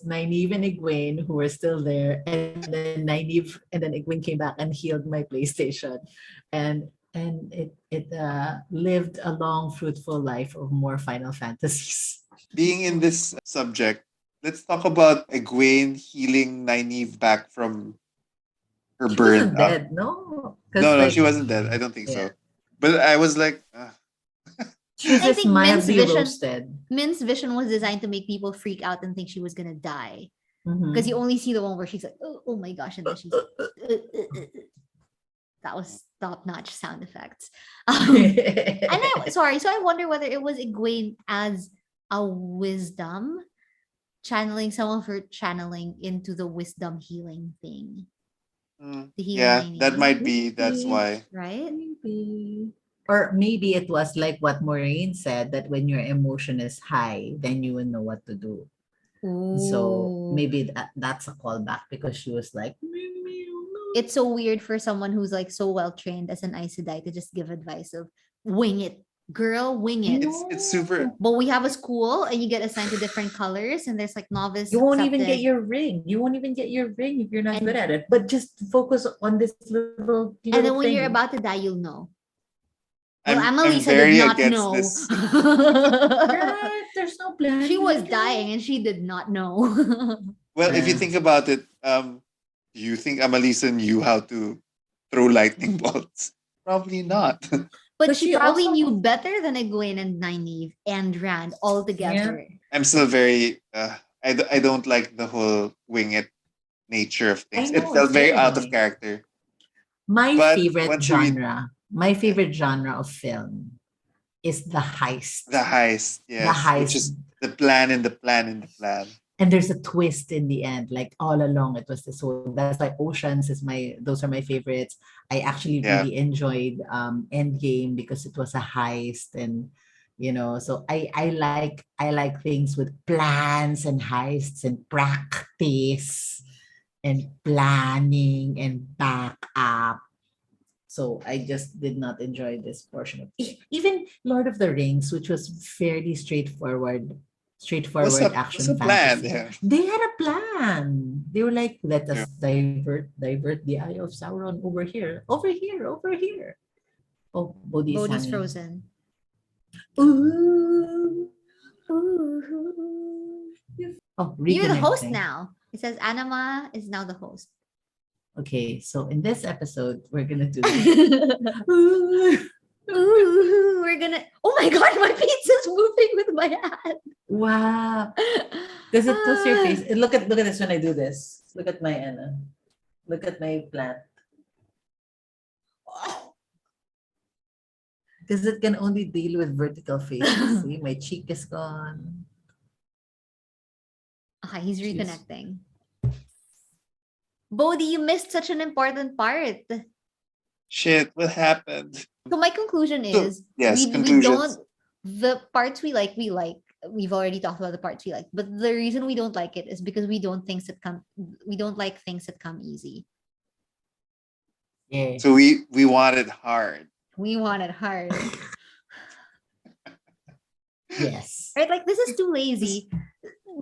Nynaeve and Egwene who were still there, and then Nynaeve and then Egwene came back and healed my PlayStation, and it lived a long, fruitful life of more Final Fantasies. Being in this subject, let's talk about Egwene healing Nynaeve back from her She burn wasn't up. dead, no, No, because no, like she wasn't dead. I don't think yeah, so. But I was like, she was I just think mildly roasted. Min's vision was designed to make people freak out and think she was gonna die. Mhm. Because you only see the one where she's like, oh my gosh, and then she's that was top-notch sound effects. Sorry, so I wonder whether it was Egwene as a wisdom channeling some of her channeling into the wisdom healing thing. The healing yeah, that Nynaeve, might be. That's Maybe. why. right? Maybe. Or maybe it was like what Moiraine said, that when your emotion is high, then you will know what to do. So Ooh. maybe that's a callback because she was like, It's so weird for someone who's like so well trained as an Aes Sedai to just give advice of wing it, girl, wing it. It's super. But we have a school and you get assigned to different colors and there's like novice you won't even get accepted. your ring. You won't even get your ring if you're not And- good at it. But just focus on this little And then when thing. you're about to die, you'll know. Well, I'm Amalisa very did not against know. this. Right, there's no plan. She was dying and she did not know. Well, if you Yeah. think about it, do you think Amalisa knew how to throw lightning bolts? Probably not. But But she she probably also- knew better than Egwene and Nynaeve and Rand all together. I'm still very. I don't like the whole wing it nature of things. I It know, felt it's very very out of annoying. character. My But favorite once you read genre of film is the heist. the heist, yes, which heist. is the plan in the plan in the plan. And there's a twist in the end. Like all along it was this whole, that's why Oceans is those are my favorites. I actually Yeah. really enjoyed Endgame because it was a heist, and so I like things with plans and heists and practice and planning and backup. So I just did not enjoy this portion of even Lord of the Rings, which was fairly straightforward What's action a plan? fantasy. Yeah. They had a plan. They were like, let Yeah. us divert the eye of Sauron over here, over here, over here. Oh, Bodhi's Bodhi's hanging. frozen. Ooh. Oh, You're the host reconnecting. now. It says Anama is now the host. Okay, so in this episode, we're gonna do. Ooh, we're gonna. Oh my god, my pizza's moving with my hand. Wow. Does it twist your face? Look at this when I do this. Look at my Anna. Look at my plant. Because it can only deal with vertical faces. See, my cheek is gone. Okay, he's Jeez. reconnecting. Bodhi, you missed such an important part. Shit, what happened? So my conclusion So, is yes, we conclusions. don't the parts we like. We've already talked about the parts we like, but the reason we don't like it is because we don't like things that come easy. Yeah. So we want it hard. We want it hard. Yes. Right? Like, this is too lazy.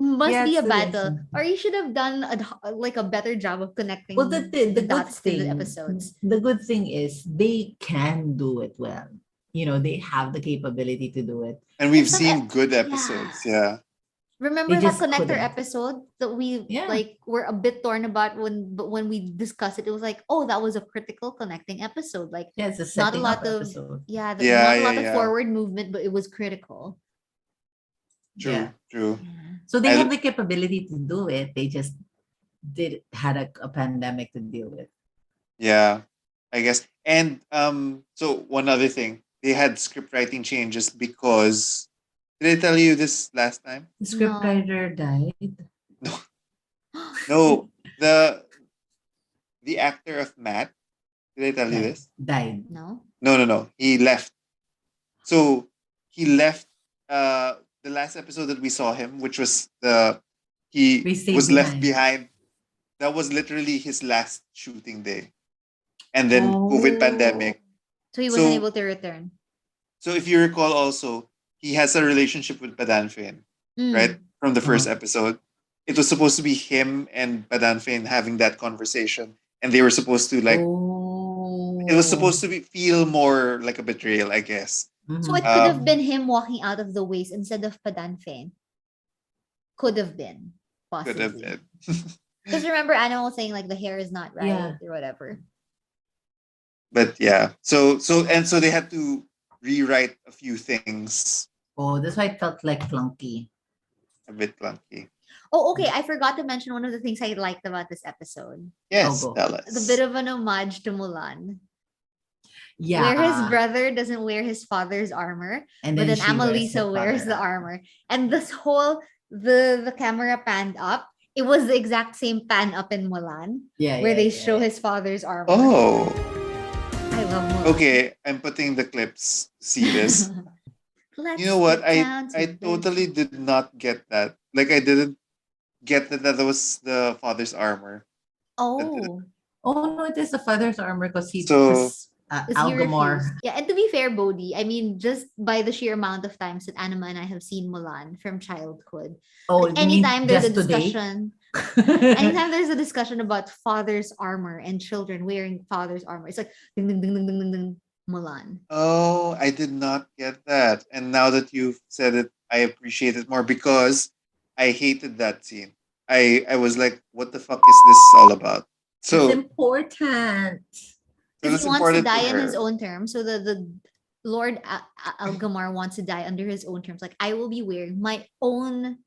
Must Yeah, be it's a too lazy. battle. Or you should have done like a better job of connecting Well, the the good dots to the thing, episodes. the good thing is they can do it well. You know, they have the capability to do it. And And we've some seen good yeah. episodes. Yeah. They Remember that just connector couldn't. episode that we Yeah. like were a bit torn about when we discussed it? It was like, oh, that was a critical connecting episode. Like, Yeah, it's a not a setting up lot of episode. Yeah, not a yeah, lot of yeah. forward movement, but it was critical. Yeah. True. Yeah. So they have I, the capability to do it. They just had a pandemic to deal with. yeah, I guess. And so one other thing, they had script writing changes because did I tell you this last time? The No. scriptwriter died. No, no. The actor of Matt, did I tell you this? Died. No. No. He left. So he left the last episode that we saw him, which was he We stayed was left behind. behind. That was literally his last shooting day. And then COVID Oh. pandemic. So he wasn't So able to return. so if you recall also, he has a relationship with Padan Fain, right? Mm. From the first Uh-huh. episode. It was supposed to be him and Padan Fain having that conversation. And they were supposed to like it was Oh. supposed to feel more like a betrayal, I guess. So Mhm. it could have Um, been him walking out of the waste instead of Padan Fain. Could have been, could have possibly. been. Because remember Animal saying like the hair is not right Yeah. or whatever. But yeah, so they had to rewrite a few things Oh, that's why it felt like clunky. a bit clunky. Oh, okay. I forgot to mention one of the things I liked about this episode. Yes, go. tell The us. bit of an homage to Mulan. Yeah. Where his brother doesn't wear his father's armor, and but then she wears Amalisa her wears father the armor. And this whole the camera panned up. It was the exact same pan up in Mulan, Yeah, where yeah, they yeah, show yeah. his father's armor. Oh, I love Mulan. okay. I'm putting the clips. See this? Let's You know what? get down to I business. totally did not get that. Like I didn't get that was the father's armor. Oh, Oh no, it is the father's armor because So because he Algamore. refused. Yeah, and to be fair, Bodhi, I mean, just by the sheer amount of times that Anima and I have seen Mulan from childhood, Oh, like you mean anytime there's a just today? discussion, anytime there's a discussion about father's armor and children wearing father's armor, it's like ding ding ding ding ding ding ding Mulan. oh, I did not get that. And now that you've said it, I appreciate it more because I hated that scene. I was like, what the fuck is this all about? It's So important. it Because was he wants to important to die on his her. own terms. So the Lord Algamar wants to die under his own terms. Like, I will be wearing my own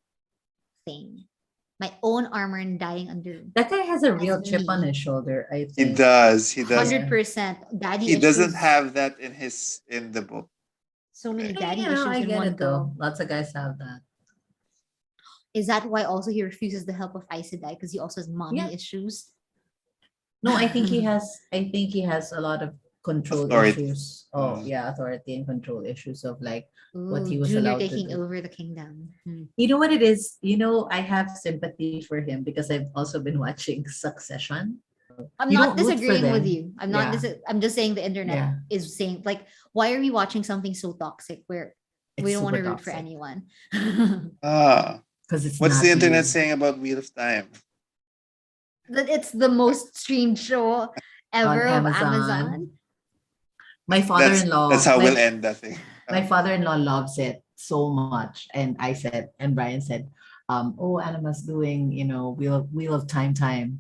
thing, my own armor, and dying under That guy has a real As chip on me. his shoulder, I He think. does. He does. 100% daddy He doesn't issues. have that in the book. So many Okay. daddy You know, issues I in get one it though. go. Lots of guys have that. Is that why also he refuses the help of Aes Sedai because he also has mommy Yeah. issues? No, I think he has a lot of control Authority. issues. Oh, Mm. yeah, authority and control issues of like what he Ooh, was Junior allowed to taking do. over the kingdom. Hmm. You know what it is? You know, I have sympathy for him because I've also been watching Succession. I'm You not don't root for disagreeing with them. you. I'm not. Yeah. I'm just saying the internet Yeah. is saying like, why are we watching something so toxic where we It's don't want to super root for toxic. anyone? Ah. Because it's What's not the internet you. saying about Wheel of Time? That it's the most streamed show ever of Amazon. My That's father-in-law, how we'll end that thing. my father-in-law loves it so much. And I said, and Brian said, oh, Anima's doing, Wheel of Time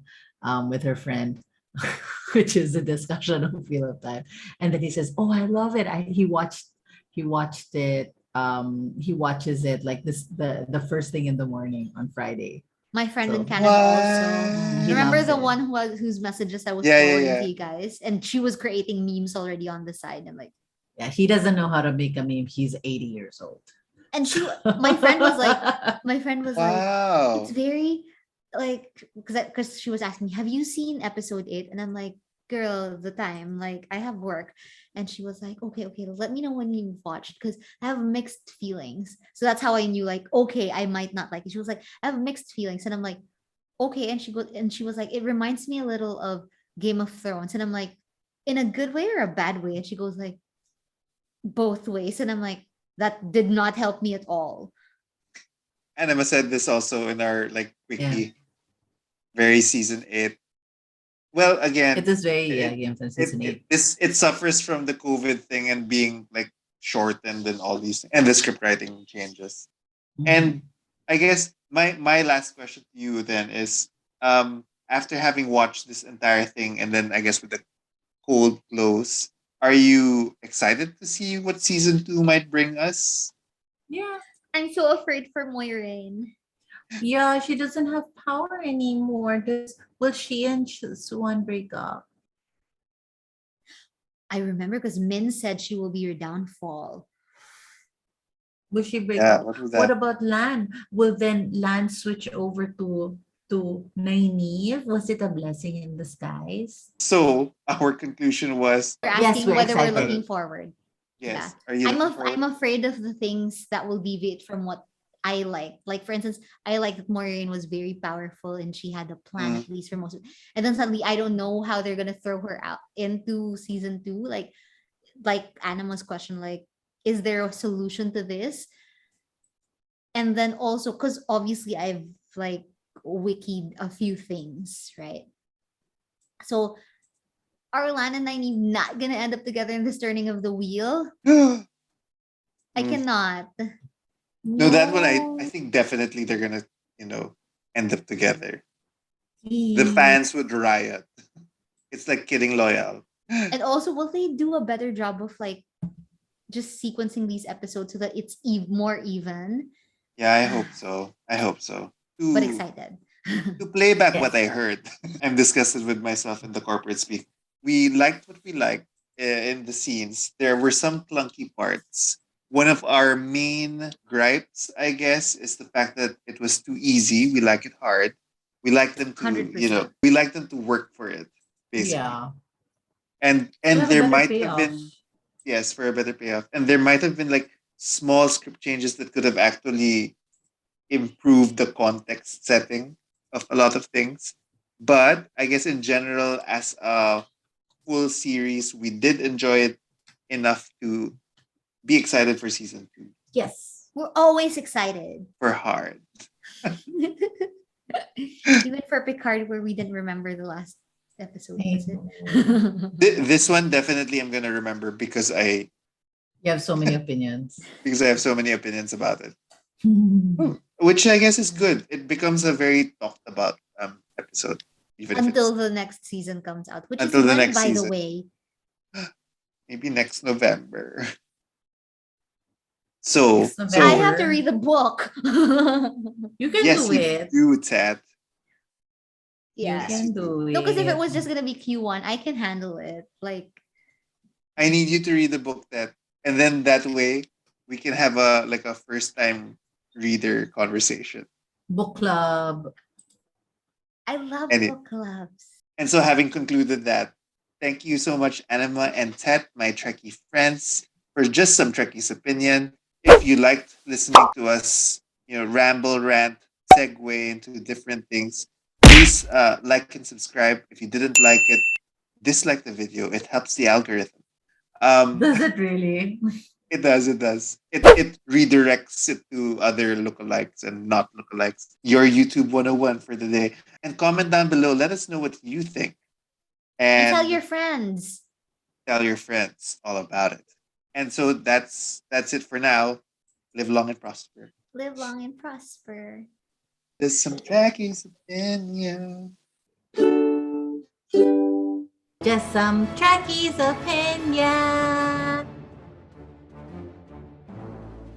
with her friend, which is a discussion of Wheel of Time. And then he says, oh, I love it. He watched it. He watches it like this the first thing in the morning on Friday. My friend in So Canada also. he Remember loves the it. one whose messages I was Yeah, yeah, forwarding yeah. to you guys, and she was creating memes already on the side. I'm like, Yeah, he doesn't know how to make a meme. He's 80 years old. and my friend was like, Wow. it's very like because she was asking me, have you seen episode 8? And I'm like, girl, the time, like I have work. And she was like, okay, let me know when you've watched because I have mixed feelings. So that's how I knew, like, okay, I might not like it. She was like, I have mixed feelings. And I'm like, okay. And she was like, it reminds me a little of Game of Thrones. And I'm like, in a good way or a bad way? And she goes like, both ways. And I'm like, that did not help me at all. Anima said this also in our wiki, very season 8. Well, again, It is very it, Game from it, season it 8. it suffers from the COVID thing and being shortened and all these and the script writing changes. And I guess my last question to you then is, after having watched this entire thing and then I guess with the cold close, are you excited to see what season 2 might bring us? Yeah. I'm so afraid for Moiraine. Yeah, she doesn't have power anymore. Will she and Swan break up? I remember because Min said she will be your downfall. Will she break Yeah, up? what was What that? about Lan? Will then Lan switch over to Nynaeve? Was it a blessing in disguise? So our conclusion was, We're Yes, asking we're whether we're excited. looking forward. yes. Yeah. Are you looking forward? I'm afraid of the things that will deviate from what I like. Like for instance, I like that Moiraine was very powerful and she had a plan Mm. at least for most of it. And then suddenly I don't know how they're gonna throw her out into season 2. Like Anima's question, like, is there a solution to this? And then also because obviously I've wikied a few things, right? So are Lan and Nynaeve not gonna end up together in this turning of the wheel? I Mm. cannot. No, that one I think definitely they're gonna, end up together. The fans would riot. It's like Killing Loyal. And also, will they do a better job of just sequencing these episodes so that it's more even? Yeah, I hope so. I hope so. But excited. To play back what Yes. I heard, I'm disgusted with myself in the corporate speak. We liked what we liked in the scenes. There were some clunky parts. One of our main gripes, I guess, is the fact that it was too easy. We like it hard. We like them to, 100%. we like them to work for it, basically. Yeah. And To have a there better might have payoff. been, yes, for a better payoff. And there might have been small script changes that could have actually improved the context setting of a lot of things. But I guess in general, as a full series, we did enjoy it enough to be excited for season 2. Yes. We're always excited. For hard. Even for Picard, where we didn't remember the last episode, I was it? know. This one definitely I'm gonna remember because I You have so many opinions. have so many opinions about it. Which I guess is good. It becomes a very talked about episode. Even Until if the next season comes out, which Until is the when, next by the season. way. maybe next November. So Next I November. have to read the book. You can yes, do you it. do, Ted. You Yeah. can do it. No, because if it was just gonna be Q1, I can handle it. I need you to read the book, Ted, and then that way we can have a first time reader conversation. Book club. I love And book clubs. And so, having concluded that, thank you so much, Anima and Tet, my Trekkie friends, for just some Trekkie's opinion. If you liked listening to us, ramble, rant, segue into different things, please like and subscribe. If you didn't like it, dislike the video. It helps the algorithm. Does it really? It does. It redirects it to other lookalikes and not lookalikes. Your YouTube 101 for the day. And comment down below. Let us know what you think. And And tell your friends. tell your friends all about it. And so that's it for now. Live long and prosper. Live long and prosper. There's some Trekkies opinion. Just some Trekkies opinion.